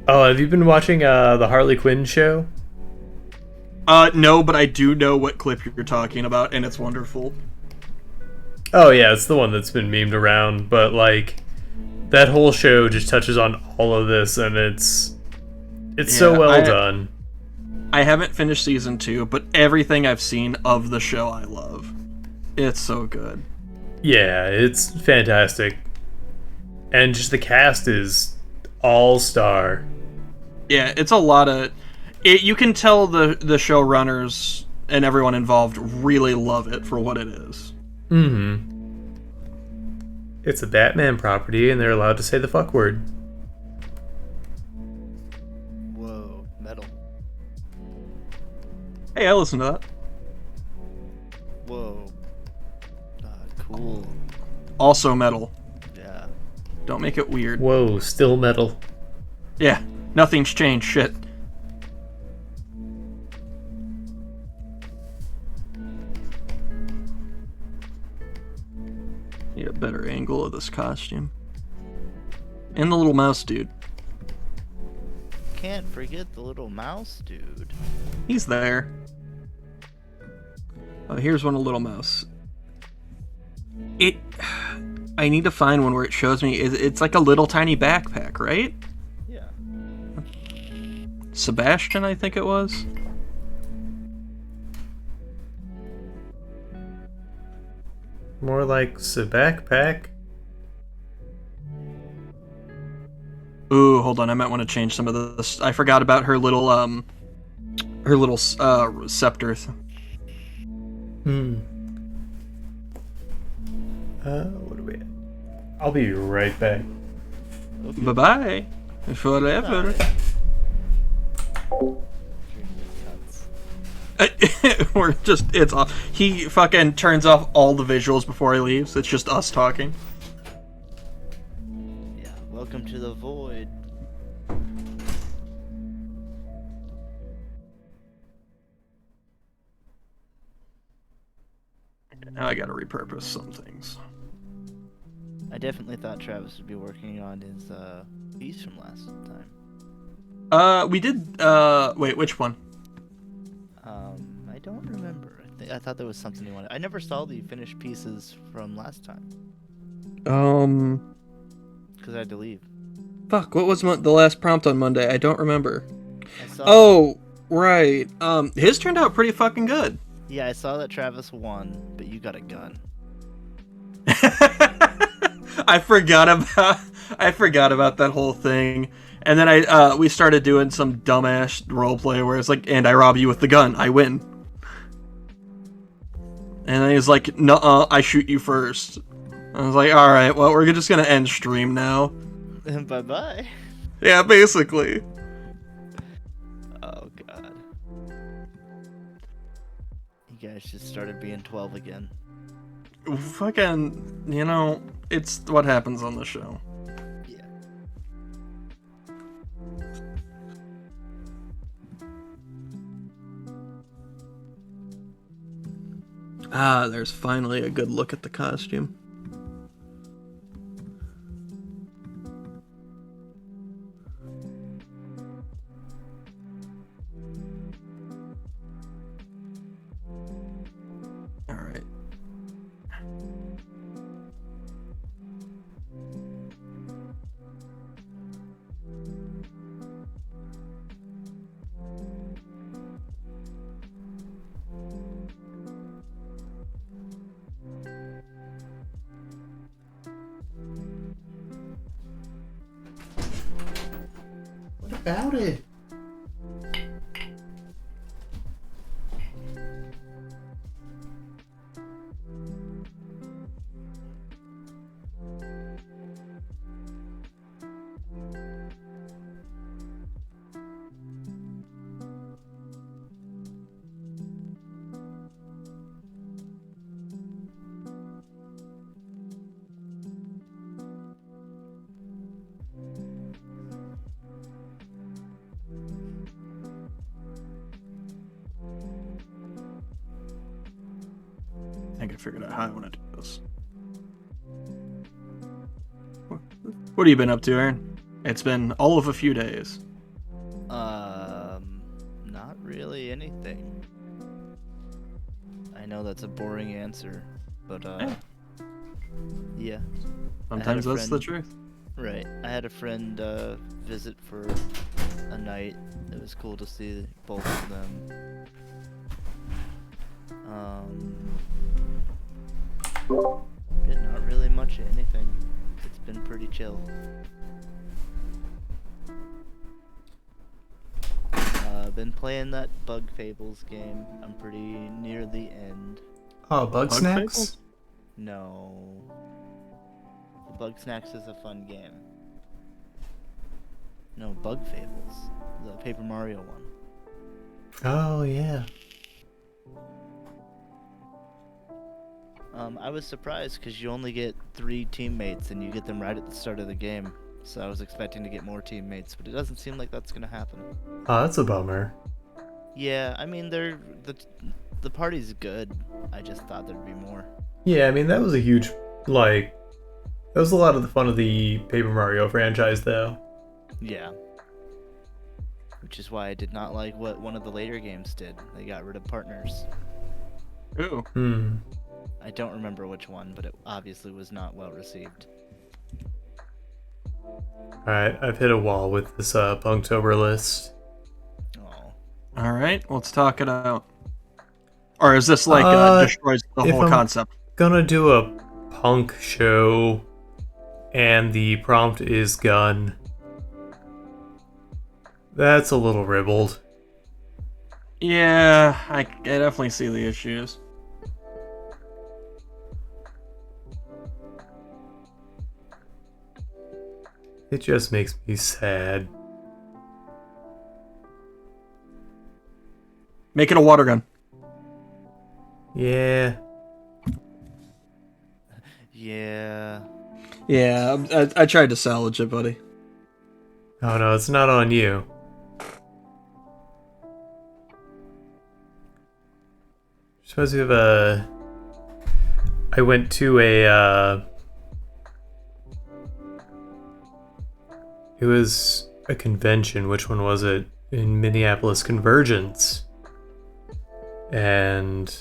Oh, have you been watching the Harley Quinn show? No, but I do know what clip you're talking about, and it's wonderful. Oh yeah, it's the one that's been memed around, but like that whole show just touches on all of this, and it's so well done. I haven't finished season 2, but everything I've seen of the show I love. It's so good. Yeah, it's fantastic. And just the cast is all-star. Yeah, it's a lot of... you can tell the showrunners and everyone involved really love it for what it is. Mm-hmm. It's a Batman property, and they're allowed to say the fuck word. Whoa, metal. Hey, I listened to that. Whoa. Cool. Also metal. Yeah. Don't make it weird. Whoa, still metal. Yeah, nothing's changed, shit. Need a better angle of this costume. And the little mouse dude. can't forget the little mouse dude. He's there. Oh, here's one, a little mouse. I need to find one where it shows me. It's like a little tiny backpack, right? Yeah. Sebastian, I think it was. More like backpack. Ooh, hold on. I might want to change some of this. I forgot about her little scepter. What do we have? I'll be right back. Okay. Bye bye. Forever. We're just, it's off. He fucking turns off all the visuals before he leaves. It's just us talking. Yeah. Welcome to the void. Now I gotta repurpose some things. I definitely thought Travis would be working on his piece from last time. We did, wait, which one? I don't remember. I thought there was something he wanted. I never saw the finished pieces from last time because I had to leave. Fuck, what was the last prompt on Monday? I don't remember. I saw. Oh, right. His turned out pretty fucking good. Yeah, I saw that Travis won, but you got a gun. I forgot about that whole thing. And then we started doing some dumbass roleplay where it's like, and I rob you with the gun, I win. And then he's like, nuh-uh, I shoot you first. I was like, alright, well, we're just gonna end stream now. Bye-bye. Yeah, basically. Oh, God. You guys just started being 12 again. Fucking, it's what happens on the show. Yeah. Ah, there's finally a good look at the costume. Alright. What about it? I think I figured out how I want to do this. What have you been up to, Aaron? It's been all of a few days. Not really anything. I know that's a boring answer, but yeah. Sometimes that's the friend- truth. Right. I had a friend visit for a night. It was cool to see both of them. Yeah, not really much of anything. It's been pretty chill. Been playing that Bug Fables game. I'm pretty near the end. Oh, Bug Bug Snacks? Fables? No. The Bug Snacks is a fun game. No, Bug Fables. The Paper Mario one. Oh, yeah. I was surprised because you only get 3 teammates and you get them right at the start of the game. So I was expecting to get more teammates, but it doesn't seem like that's gonna happen. Oh, that's a bummer. Yeah, I mean the party's good. I just thought there'd be more. Yeah, I mean, that was a huge, that was a lot of the fun of the Paper Mario franchise, though. Yeah. which is why I did not like what one of the later games did. They got rid of partners. Ooh. I don't remember which one, but it obviously was not well received. Alright, I've hit a wall with this Inktober list. Oh. All right, let's talk it out. Or is this like destroys the if whole I'm concept? Gonna do a punk show, and the prompt is gun. That's a little ribbled. Yeah, I definitely see the issues. It just makes me sad. Make it a water gun. Yeah. Yeah. Yeah, I tried to salvage it, buddy. Oh no, it's not on you. Suppose we have a... I went to a, It was a convention. Which one was it? In Minneapolis, Convergence. And...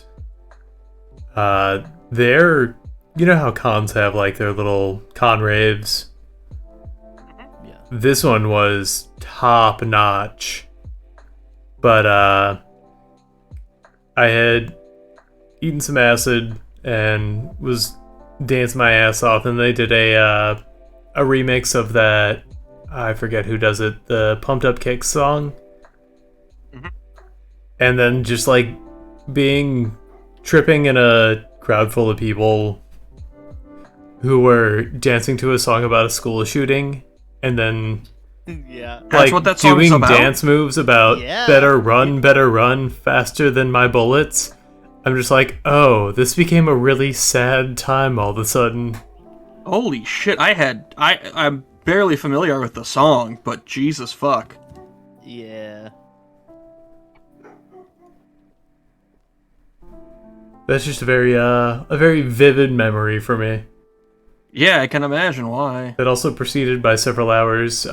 there... You know how cons have, like, their little con raves? Yeah. This one was top notch. But, I had eaten some acid and was dancing my ass off, and they did a remix of that, I forget who does it, the Pumped Up Kicks song. And then just, like, tripping in a crowd full of people who were dancing to a song about a school shooting, and then Yeah. That's like what that song's doing about? dance moves about Yeah. better run, faster than my bullets. I'm just like, oh, this became a really sad time all of a sudden. Holy shit! I'm barely familiar with the song, but Jesus fuck. Yeah. That's just a very vivid memory for me. Yeah, I can imagine why. That also preceded by several hours,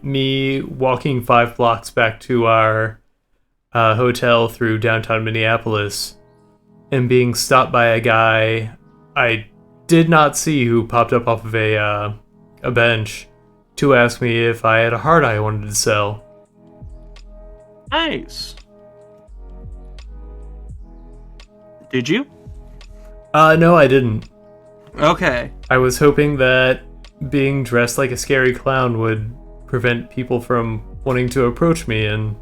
me walking 5 blocks back to our hotel through downtown Minneapolis, and being stopped by a guy I did not see who popped up off of a bench to ask me if I had a hard eye I wanted to sell. Nice. Did you? No, I didn't. Okay. I was hoping that being dressed like a scary clown would prevent people from wanting to approach me in,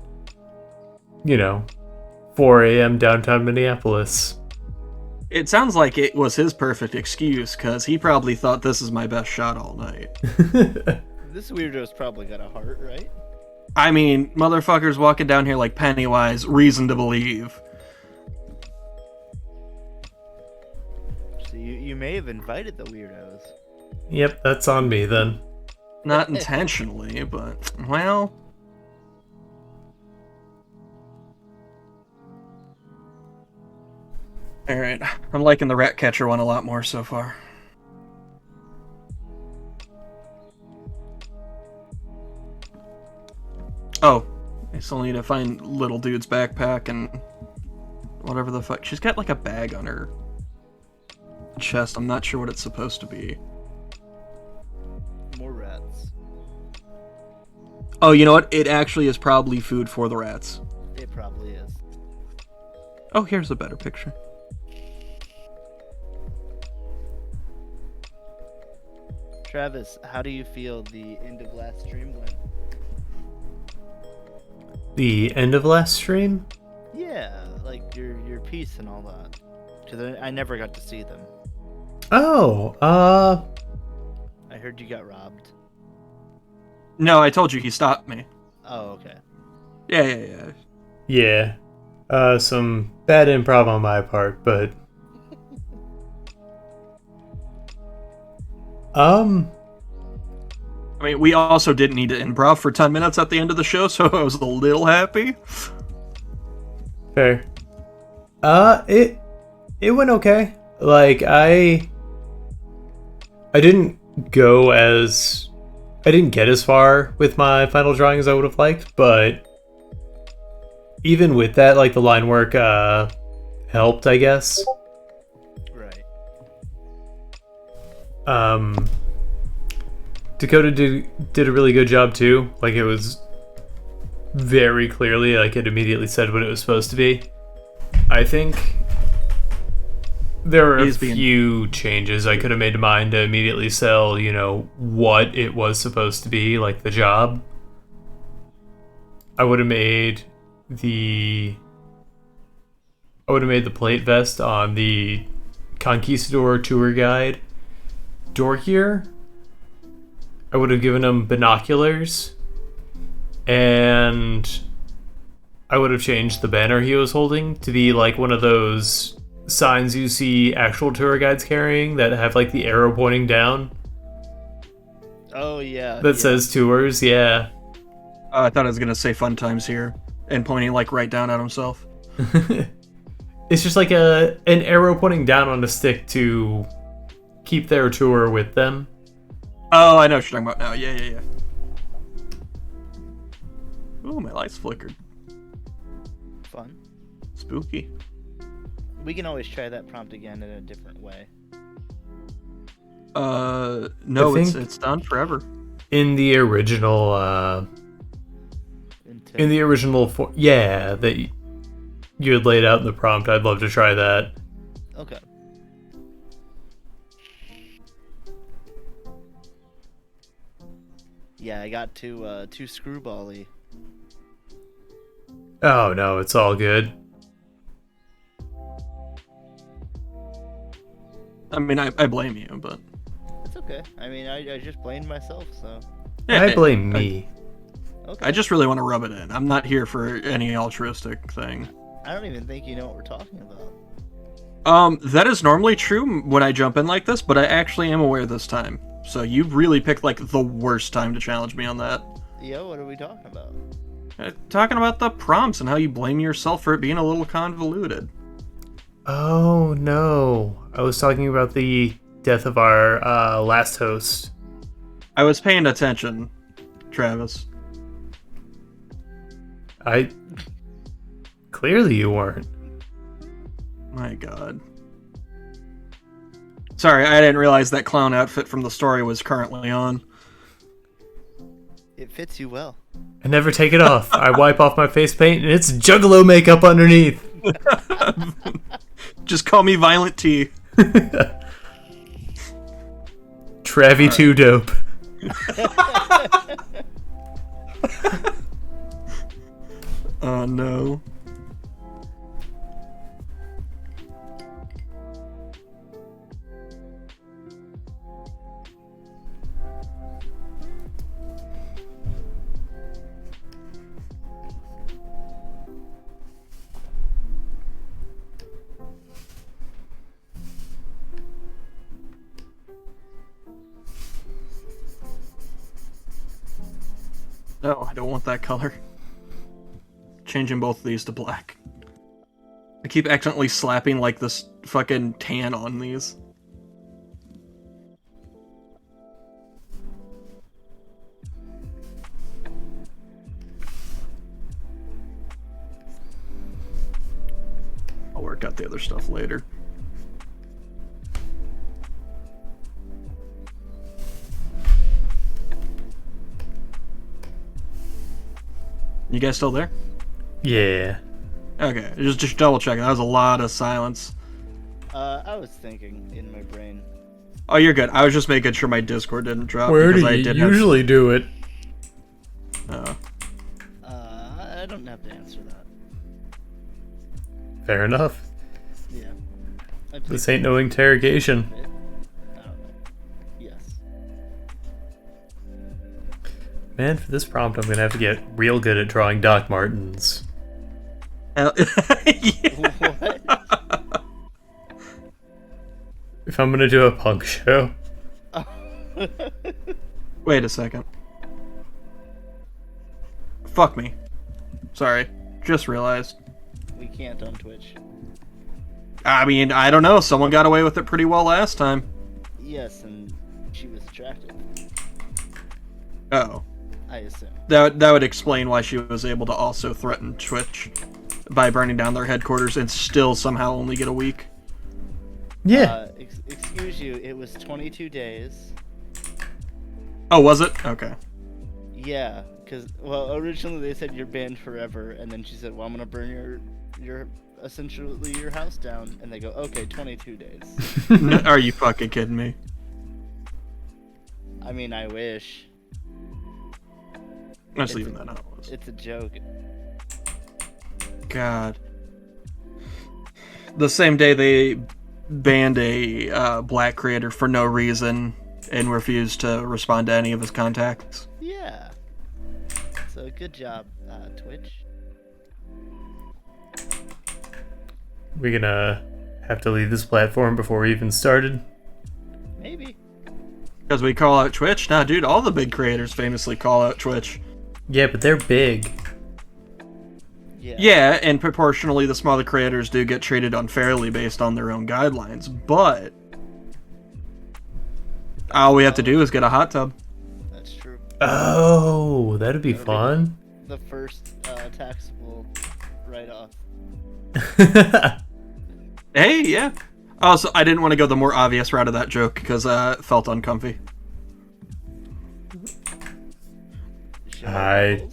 4 a.m. downtown Minneapolis. It sounds like it was his perfect excuse, because he probably thought this is my best shot all night. This weirdo's probably got a heart, right? I mean, motherfuckers walking down here like Pennywise, reason to believe. So you may have invited the weirdos. Yep, that's on me then. Not intentionally, but, well... Alright, I'm liking the rat catcher one a lot more so far. Oh, I still need to find little dude's backpack and whatever the fuck. She's got like a bag on her chest. I'm not sure what it's supposed to be. More rats. Oh, you know what? It actually is probably food for the rats. It probably is. Oh, here's a better picture. Travis, how do you feel the end of last stream went? The end of last stream? Yeah, like your piece and all that. Because I never got to see them. Oh, I heard you got robbed. No, I told you he stopped me. Oh, okay. Yeah. yeah. Some bad improv on my part, but... I mean, we also didn't need to improv for 10 minutes at the end of the show, so I was a little happy. Fair. It went okay. Like, I didn't get as far with my final drawing as I would have liked, but even with that, like the line work helped, I guess. Right. Dakota did a really good job too. Like it was very clearly, like it immediately said what it was supposed to be. I think there are a few changes I could have made to mine to immediately sell, you know, what it was supposed to be, like the job. I would have made the plate vest on the Conquistador tour guide dorkier. I would have given him binoculars, and I would have changed the banner he was holding to be like one of those signs you see actual tour guides carrying that have like the arrow pointing down. Oh yeah. That says tours, yeah. I thought I was gonna say fun times here and pointing like right down at himself. It's just like an arrow pointing down on a stick to keep their tour with them. Oh, I know what you're talking about now. Yeah. Ooh, my lights flickered. Fun. Spooky. We can always try that prompt again in a different way. No, it's done forever. In the original, yeah, that you had laid out in the prompt, I'd love to try that. Okay. Yeah, I got too screwball-y. Oh no, it's all good. I mean, I blame you, but It's okay. I mean, I just blamed myself, so. yeah, I blame me. Okay. I just really want to rub it in. I'm not here for any altruistic thing. I don't even think you know what we're talking about. That is normally true when I jump in like this, but I actually am aware this time. So you really picked like the worst time to challenge me on that. Yeah, what are we talking about? Talking about the prompts and how you blame yourself for it being a little convoluted. Oh no, I was talking about the death of our last host. I was paying attention, Travis. Clearly you weren't. My god. Sorry, I didn't realize that clown outfit from the story was currently on. It fits you well. I never take it off. I wipe off my face paint and it's Juggalo makeup underneath. Just call me Violent T. Travie right. Too dope. Oh no. No, I don't want that color. Changing both of these to black. I keep accidentally slapping like this fucking tan on these. I'll work out the other stuff later. You guys still there? Yeah. Okay, just double checking. That was a lot of silence. I was thinking in my brain. Oh, you're good. I was just making sure my Discord didn't drop. Where do you usually do it? I don't have to answer that. Fair enough. Yeah. This ain't no interrogation. I don't know. Yes. Man, for this prompt, I'm gonna have to get real good at drawing Doc Martens. What? If I'm gonna do a punk show. Wait a second. Fuck me. Sorry. Just realized. We can't on Twitch. I mean, I don't know. Someone got away with it pretty well last time. Yes, and she was attractive. Oh. I assume. That would explain why she was able to also threaten Twitch by burning down their headquarters and still somehow only get a week. Yeah. Excuse you, it was 22 days. Oh, was it? Okay. Yeah, because, well, originally they said you're banned forever, and then she said, well, I'm going to burn your essentially your house down, and they go, okay, 22 days. Are you fucking kidding me? I mean, I wish. I'm just leaving that how it was. It's a joke. God. The same day they banned a black creator for no reason and refused to respond to any of his contacts. Yeah. So good job, Twitch. We gonna have to leave this platform before we even started? Maybe. Because we call out Twitch? Nah, dude, all the big creators famously call out Twitch. Yeah, but they're big. Yeah. Yeah, and proportionally the smaller creators do get treated unfairly based on their own guidelines, but all we have to do is get a hot tub. That's true. Oh, that'd be That'd be fun. The first taxable write-off. Hey, yeah. Also, I didn't want to go the more obvious route of that joke because it felt uncomfy. I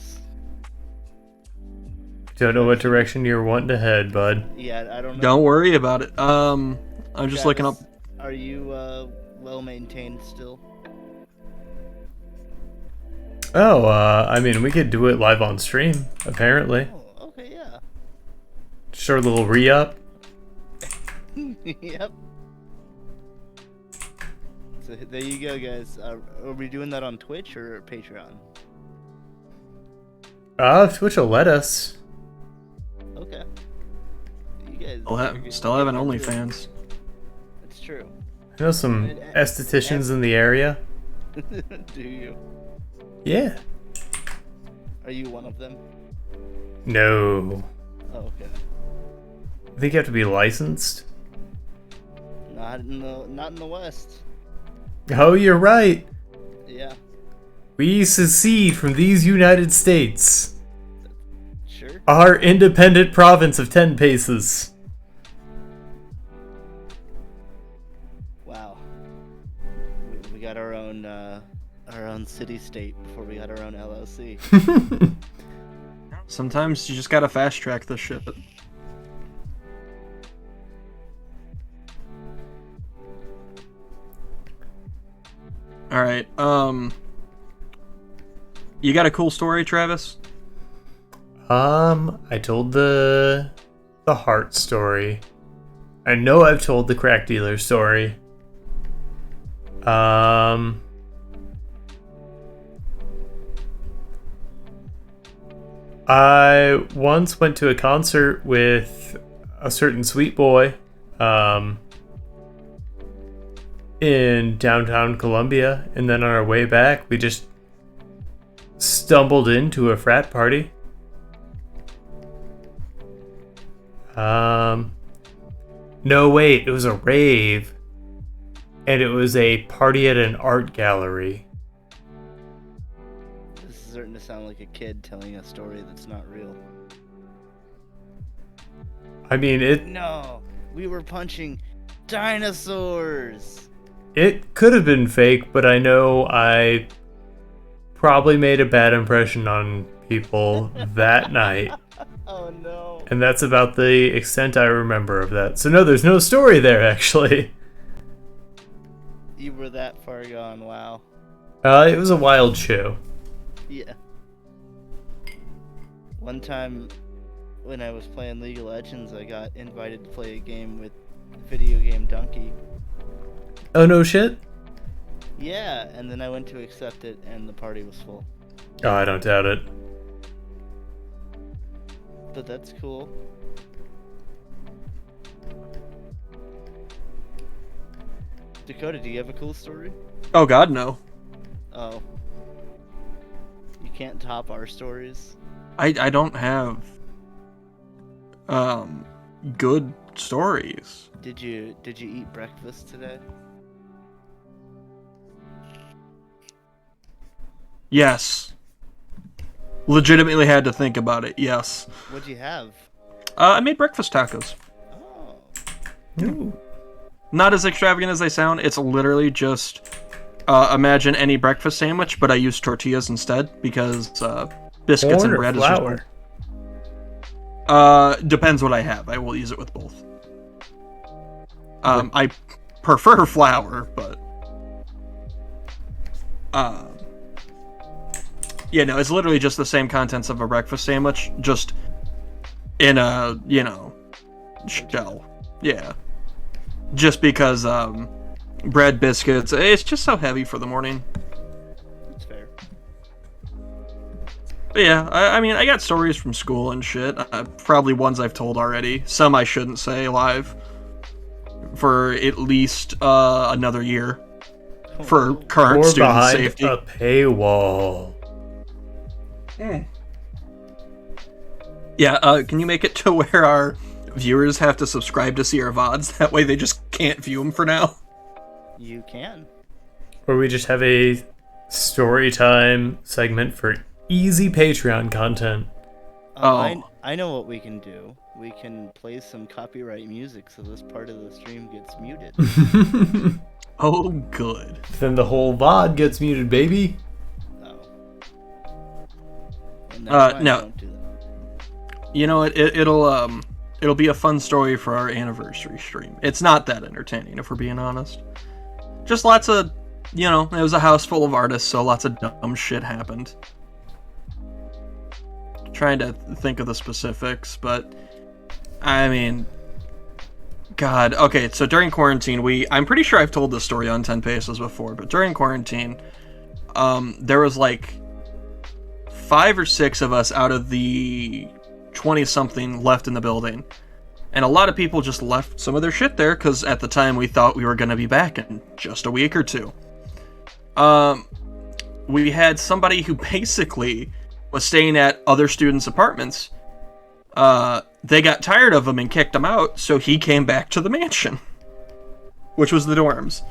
don't know what direction you're wanting to head, bud. Yeah, I don't know. Don't worry about it. I'm just looking up. Are you well maintained still? Oh, I mean, we could do it live on stream, apparently. Oh, okay, yeah. Short little re-up. Yep. So there you go, guys. Are we doing that on Twitch or Patreon? If Twitch will let us. Okay. You guys Still have an OnlyFans. It's true. I know some estheticians in the area. Do you? Yeah. Are you one of them? No. Oh, okay. I think you have to be licensed. Not in the West. Oh, you're right. Yeah. We secede from these United States. Sure. Our independent province of 10 paces. Wow. We got our own city-state before we got our own LLC. Sometimes you just gotta fast track this shit. Alright, you got a cool story, Travis? I told the heart story. I know I've told the crack dealer story. I once went to a concert with a certain sweet boy, in downtown Columbia, and then on our way back, we just stumbled into a frat party. No, wait, it was a rave, and it was a party at an art gallery. This is starting to sound like a kid telling a story that's not real. I mean, No, we were punching dinosaurs. it could have been fake, but I know I probably made a bad impression on people that night. Oh no. And that's about the extent I remember of that. So no, there's no story there, actually. You were that far gone, wow. It was a wild show. Yeah. One time when I was playing League of Legends, I got invited to play a game with Video Game Donkey. Oh, no shit? Yeah, and then I went to accept it and the party was full. Oh, I don't doubt it. But that's cool. Dakota, do you have a cool story? Oh god, no. Oh. You can't top our stories? I don't have good stories. Did you eat breakfast today? Yes. Legitimately had to think about it, yes. What'd you have? I made breakfast tacos. Oh. Ooh. Not as extravagant as they sound. It's literally just imagine any breakfast sandwich, but I use tortillas instead because biscuits Corn and or bread flour? is just depends what I have. I will use it with both. I prefer flour, but yeah, no, it's literally just the same contents of a breakfast sandwich, just in a shell. Yeah. Just because bread, biscuits, it's just so heavy for the morning. That's fair. But yeah, I mean, I got stories from school and shit. Probably ones I've told already. Some I shouldn't say live. For at least another year. For current Or student behind safety. a paywall. Yeah, can you make it to where our viewers have to subscribe to see our VODs? That way they just can't view them for now. You can. Or we just have a story time segment for easy Patreon content. I know what we can do. We can play some copyright music so this part of the stream gets muted. Oh, good. Then the whole VOD gets muted, baby. Oh. Well, never mind, no. Don't do that. You know, it'll be a fun story for our anniversary stream. It's not that entertaining, if we're being honest. Just lots of, it was a house full of artists, so lots of dumb shit happened. Trying to think of the specifics, but I mean, God. Okay, so during quarantine, I'm pretty sure I've told this story on 10 Paces before, but during quarantine, there was like 5 or 6 of us out of the 20-something left in the building. And a lot of people just left some of their shit there, because at the time we thought we were going to be back in just a week or two. We had somebody who basically was staying at other students' apartments. They got tired of him and kicked him out, so he came back to the mansion, which was the dorms.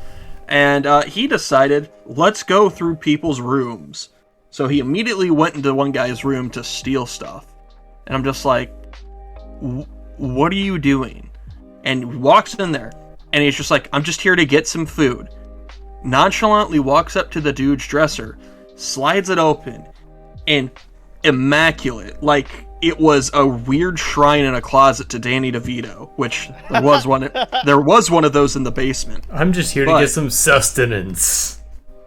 And he decided, let's go through people's rooms. So he immediately went into one guy's room to steal stuff. And I'm just like, what are you doing? And he walks in there, and he's just like, I'm just here to get some food. Nonchalantly walks up to the dude's dresser, slides it open, and immaculate, like it was a weird shrine in a closet to Danny DeVito, which there was one of those in the basement. I'm just here to get some sustenance.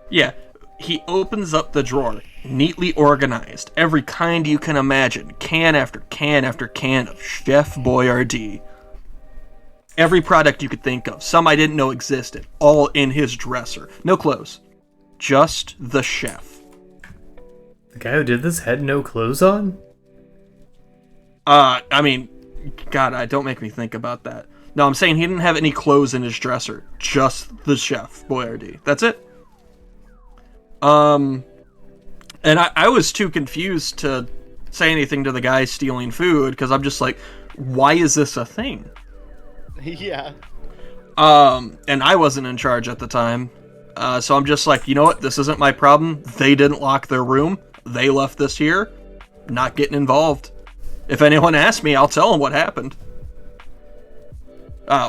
Yeah, he opens up the drawer, neatly organized, every kind you can imagine, can after can after can of Chef Boyardee. Every product you could think of, some I didn't know existed, all in his dresser. No clothes, just the chef. The guy who did this had no clothes on? I mean, God, don't make me think about that. No, I'm saying he didn't have any clothes in his dresser. Just the Chef Boyardee. That's it. And I was too confused to say anything to the guy stealing food, because I'm just like, why is this a thing? Yeah. And I wasn't in charge at the time. So I'm just like, you know what? This isn't my problem. They didn't lock their room. They left this here. Not getting involved. If anyone asks me, I'll tell them what happened.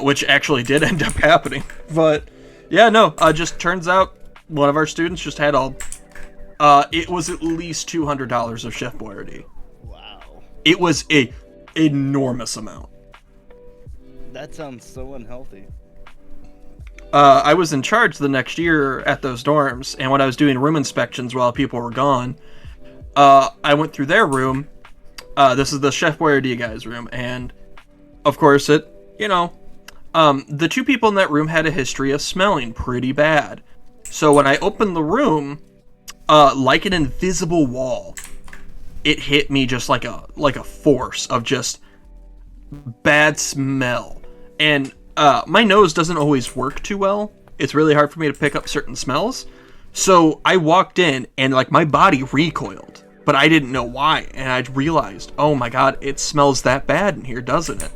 Which actually did end up happening. But, yeah, no. Just turns out one of our students just had it was at least $200 of Chef Boyardee. Wow. It was a enormous amount. That sounds so unhealthy. I was in charge the next year at those dorms, and when I was doing room inspections while people were gone, I went through their room. This is the Chef Boyardee guy's room, and of course the 2 people in that room had a history of smelling pretty bad. So when I opened the room, like an invisible wall, it hit me just like a force of just bad smell. And my nose doesn't always work too well. It's really hard for me to pick up certain smells. So I walked in and like my body recoiled, but I didn't know why. And I realized, oh my God, it smells that bad in here, doesn't it?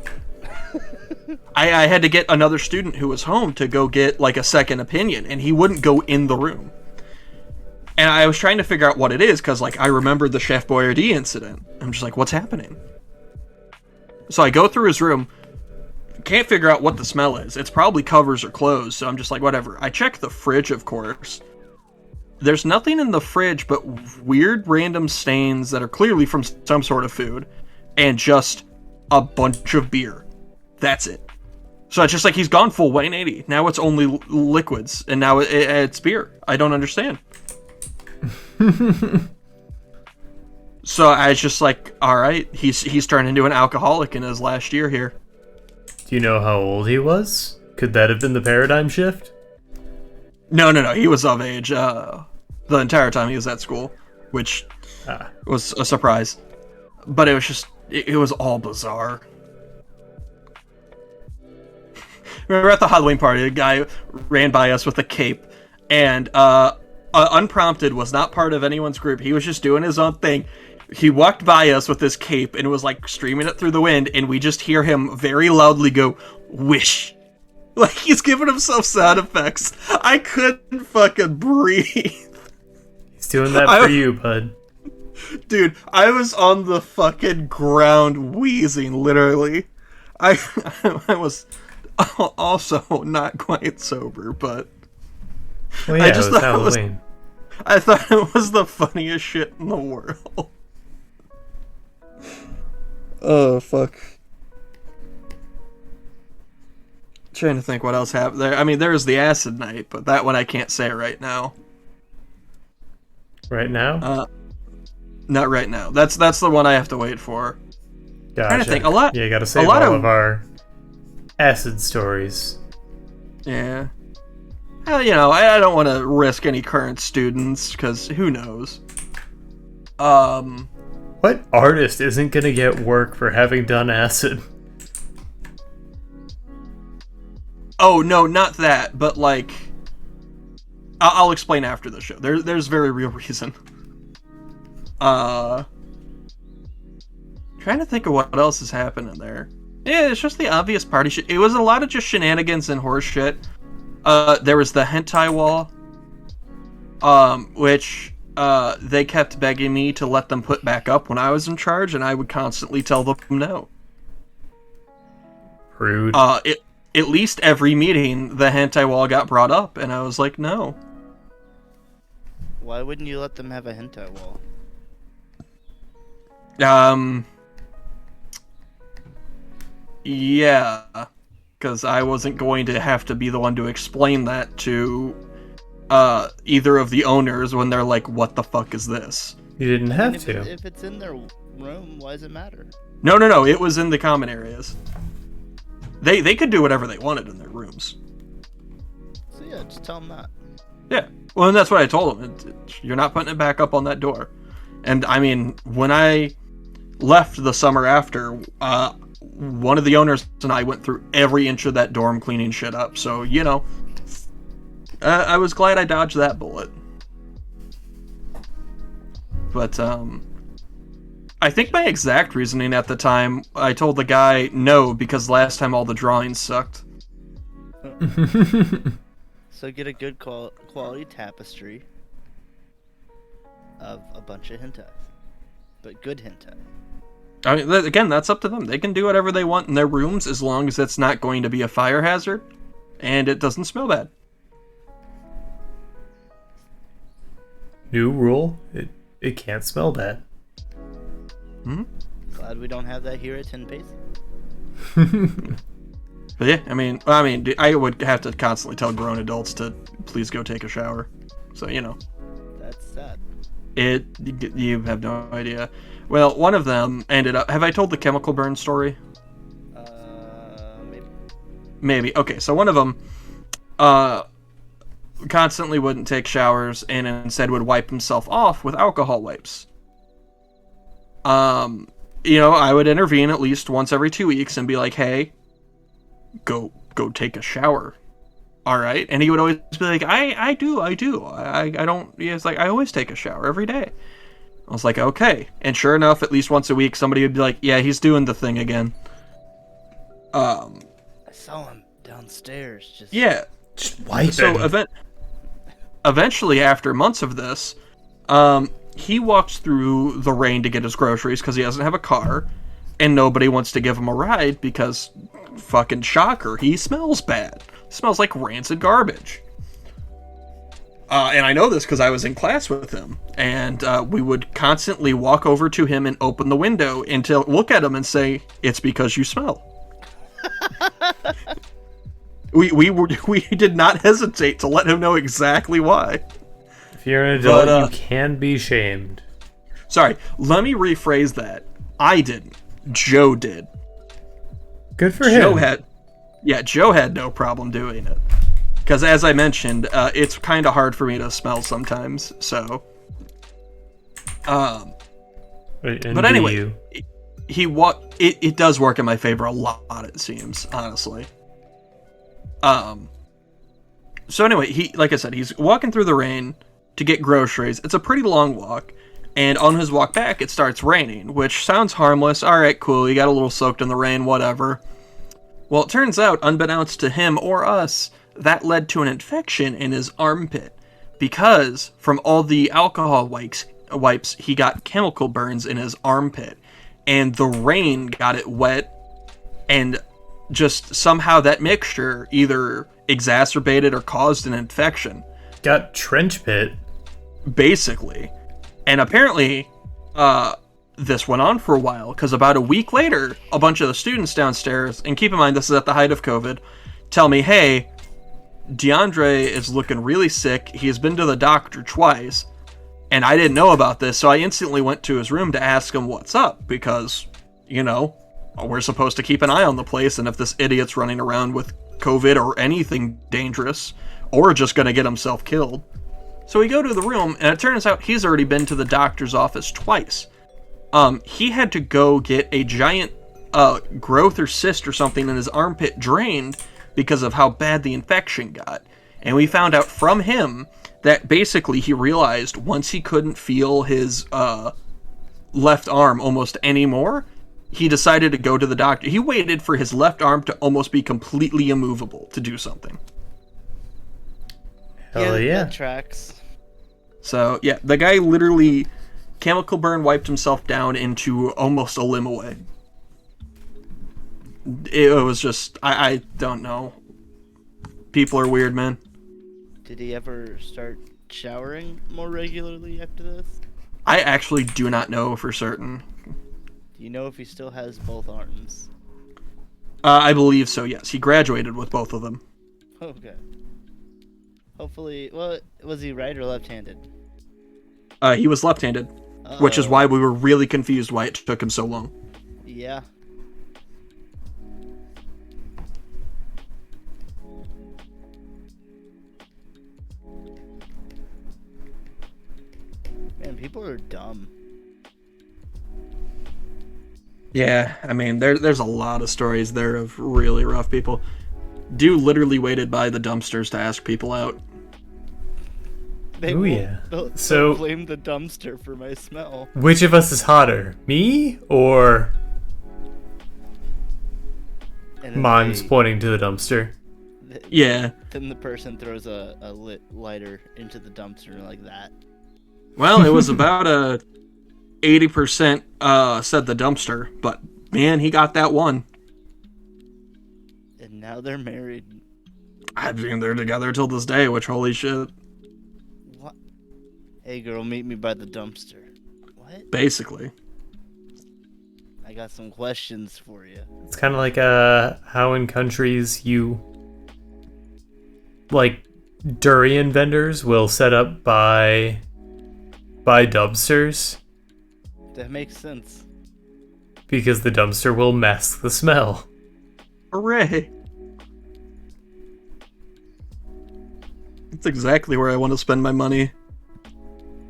I had to get another student who was home to go get like a second opinion, and he wouldn't go in the room. And I was trying to figure out what it is, because, like, I remembered the Chef Boyardee incident. I'm just like, what's happening? So I go through his room, can't figure out what the smell is. It's probably covers or clothes, so I'm just like, whatever. I check the fridge, of course. There's nothing in the fridge but weird random stains that are clearly from some sort of food, and just a bunch of beer. That's it. So it's just like he's gone full 180. Now it's only liquids, and now it's beer. I don't understand. So I was just like, all right, he's turned into an alcoholic in his last year here. Do you know how old he was? Could that have been the paradigm shift? No. He was of age the entire time he was at school, which was a surprise. But it was just, it was all bizarre. Remember at the Halloween party, a guy ran by us with a cape, and unprompted, was not part of anyone's group. He was just doing his own thing. He walked by us with this cape and was like streaming it through the wind, and we just hear him very loudly go, "Wish." Like he's giving himself sound effects. I couldn't fucking breathe. He's doing that for you, bud. Dude, I was on the fucking ground wheezing, literally. I was also not quite sober, but Well, yeah, it was Halloween. I thought it was the funniest shit in the world. Oh, fuck. Trying to think what else happened there. I mean, there was the acid night, but that one I can't say right now. Right now? Not right now. That's the one I have to wait for. Gotcha. Trying to think. A lot. Yeah, you gotta save all of our acid stories. Yeah. Well, you know, I don't want to risk any current students, because who knows. What artist isn't gonna get work for having done acid? Oh, no, not that, but, like, I'll explain after the show. There's very real reason. Trying to think of what else is happening there. Yeah, it's just the obvious party shit. It was a lot of just shenanigans and horse shit. There was the hentai wall, which they kept begging me to let them put back up when I was in charge, and I would constantly tell them no. Rude. At least every meeting, the hentai wall got brought up, and I was like, no. Why wouldn't you let them have a hentai wall? Yeah, because I wasn't going to have to be the one to explain that to either of the owners when they're like, what the fuck is this? You didn't have If to. if it's in their room, why does it matter? No, it was in the common areas. They could do whatever they wanted in their rooms. So yeah, just tell them that. Yeah, well, and that's what I told them. You're not putting it back up on that door. And, I mean, when I left the summer after, one of the owners and I went through every inch of that dorm cleaning shit up. So, you know, I was glad I dodged that bullet. But, I think my exact reasoning at the time, I told the guy no because last time all the drawings sucked. So get a good quality tapestry of a bunch of hentai, but good hentai. I mean, again, that's up to them. They can do whatever they want in their rooms as long as it's not going to be a fire hazard and it doesn't smell bad. New rule: it can't smell bad. Glad we don't have that here at 10 Pace. But yeah, I mean, I would have to constantly tell grown adults to please go take a shower. So, you know. That's sad. You have no idea. Well, one of them ended up... Have I told the chemical burn story? Maybe. Maybe. Okay, so one of them constantly wouldn't take showers and instead would wipe himself off with alcohol wipes. You know, I would intervene at least once every 2 weeks and be like, hey, go take a shower. All right. And he would always be like, I do. I don't, it's like, I always take a shower every day. I was like, okay. And sure enough, at least once a week, somebody would be like, yeah, he's doing the thing again. I saw him downstairs. Yeah. Just wipe So eventually, after months of this, He walks through the rain to get his groceries because he doesn't have a car, and nobody wants to give him a ride because, fucking shocker, he smells bad. Smells like rancid garbage. And I know this because I was in class with him, and we would constantly walk over to him and open the window and look at him and say, "It's because you smell." we did not hesitate to let him know exactly why. If you're an adult, you can be shamed. Sorry, let me rephrase that. I didn't. Joe did. Good for him. Joe had no problem doing it. Because as I mentioned, it's kind of hard for me to smell sometimes, so... but anyway, it does work in my favor a lot, it seems, honestly. So anyway, like I said, he's walking through the rain to get groceries. It's a pretty long walk, and on his walk back, it starts raining, which sounds harmless. Alright, cool, he got a little soaked in the rain, whatever. Well, it turns out, unbeknownst to him or us, that led to an infection in his armpit, because from all the alcohol wipes, he got chemical burns in his armpit, and the rain got it wet, and just somehow that mixture either exacerbated or caused an infection. Got trench pit. Basically. And apparently, this went on for a while, because about a week later, a bunch of the students downstairs, and keep in mind this is at the height of COVID, tell me, hey, DeAndre is looking really sick, he's been to the doctor twice, and I didn't know about this, so I instantly went to his room to ask him what's up, because, you know, we're supposed to keep an eye on the place, and if this idiot's running around with COVID or anything dangerous, or just gonna get himself killed. So we go to the room, and it turns out he's already been to the doctor's office twice. He had to go get a giant growth or cyst or something in his armpit drained because of how bad the infection got. And we found out from him that basically he realized once he couldn't feel his left arm almost anymore, he decided to go to the doctor. He waited for his left arm to almost be completely immovable to do something. Hell yeah. That tracks. So, yeah, the guy literally chemical burn wiped himself down into almost a limb away. It was just, I don't know. People are weird, man. Did he ever start showering more regularly after this? I actually do not know for certain. Do you know if he still has both arms? I believe so, yes. He graduated with both of them. Okay. Hopefully, well, was he right or left-handed? He was left-handed, which is why we were really confused why it took him so long. Yeah. Man, people are dumb. Yeah, I mean, there's a lot of stories there of really rough people. Dude literally waited by the dumpsters to ask people out. So blame the dumpster for my smell. Which of us is hotter, me or Mime's pointing to the dumpster? Yeah. Then the person throws a lit lighter into the dumpster like that. Well, it was about a 80% said the dumpster, but man, he got that one. And now they're married. I mean, they're together till this day, which holy shit. What? Hey girl, meet me by the dumpster. What? Basically. I got some questions for you. It's kind of like how in countries you, like, durian vendors will set up by dumpsters. That makes sense. Because the dumpster will mask the smell. Hooray! That's exactly where I want to spend my money.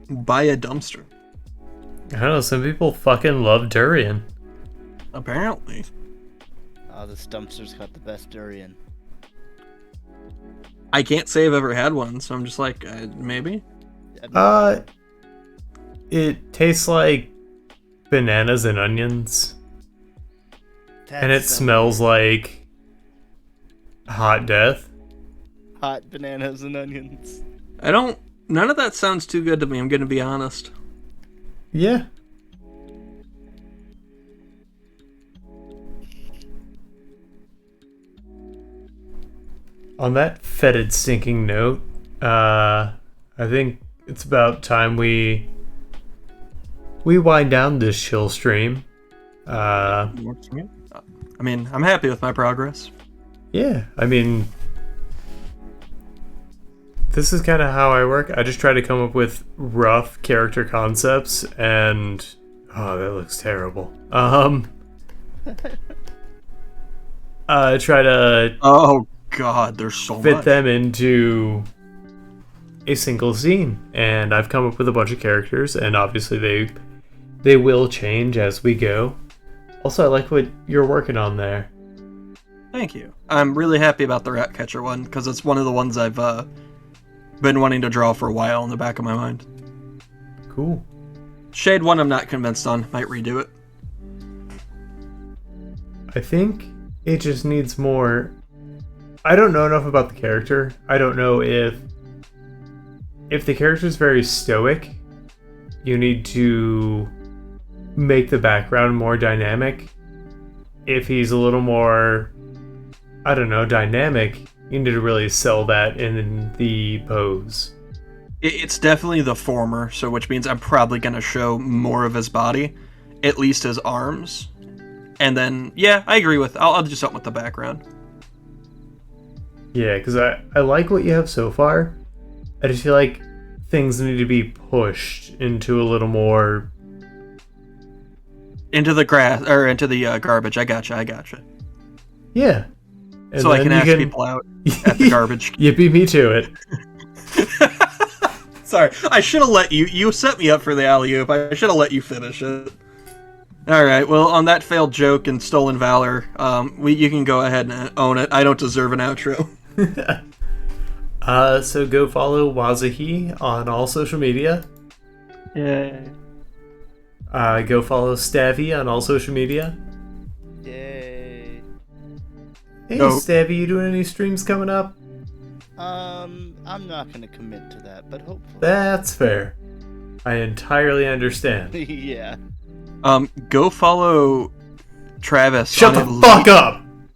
Buy a dumpster. I don't know, some people fucking love durian. Apparently. Oh, this dumpster's got the best durian. I can't say I've ever had one, so I'm just like, maybe? It tastes like bananas and onions. And it smells like hot death. Hot bananas and onions. I don't None of that sounds too good to me, I'm gonna be honest. Yeah. On that fetid, stinking note, I think it's about time we wind down this chill stream. Works for me. I mean, I'm happy with my progress. Yeah, I mean, this is kind of how I work. I just try to come up with rough character concepts, and oh, that looks terrible. Try to Oh god, there's so fit much. them into a single scene, and I've come up with a bunch of characters, and obviously they will change as we go. Also, I like what you're working on there. Thank you. I'm really happy about the Ratcatcher one, because it's one of the ones I've been wanting to draw for a while in the back of my mind. Cool. Shade one I'm not convinced on. Might redo it. I think it just needs more. I don't know enough about the character. I don't know if the character's very stoic, you need to make the background more dynamic. If he's a little more, I don't know, dynamic, you need to really sell that in the pose. It's definitely the former, so which means I'm probably going to show more of his body, at least his arms. And then, yeah, I agree with, I'll do something with the background. Yeah, because I like what you have so far. I just feel like things need to be pushed into a little more. Into the grass, or into the garbage. I gotcha. Yeah. And so I then can you ask people out at the garbage. You beat me to it. Sorry, I should have let you. You set me up for the alley-oop. I should have let you finish it. Alright, well, on that failed joke and stolen valor, you can go ahead and own it. I don't deserve an outro. So go follow Wazahi on all social media. Yay. Go follow Stavy on all social media. Yay. Hey, Oh. Stavy, you doing any streams coming up? I'm not gonna commit to that, but hopefully. That's fair. I entirely understand. Yeah. Go follow Travis. Shut on the fuck up!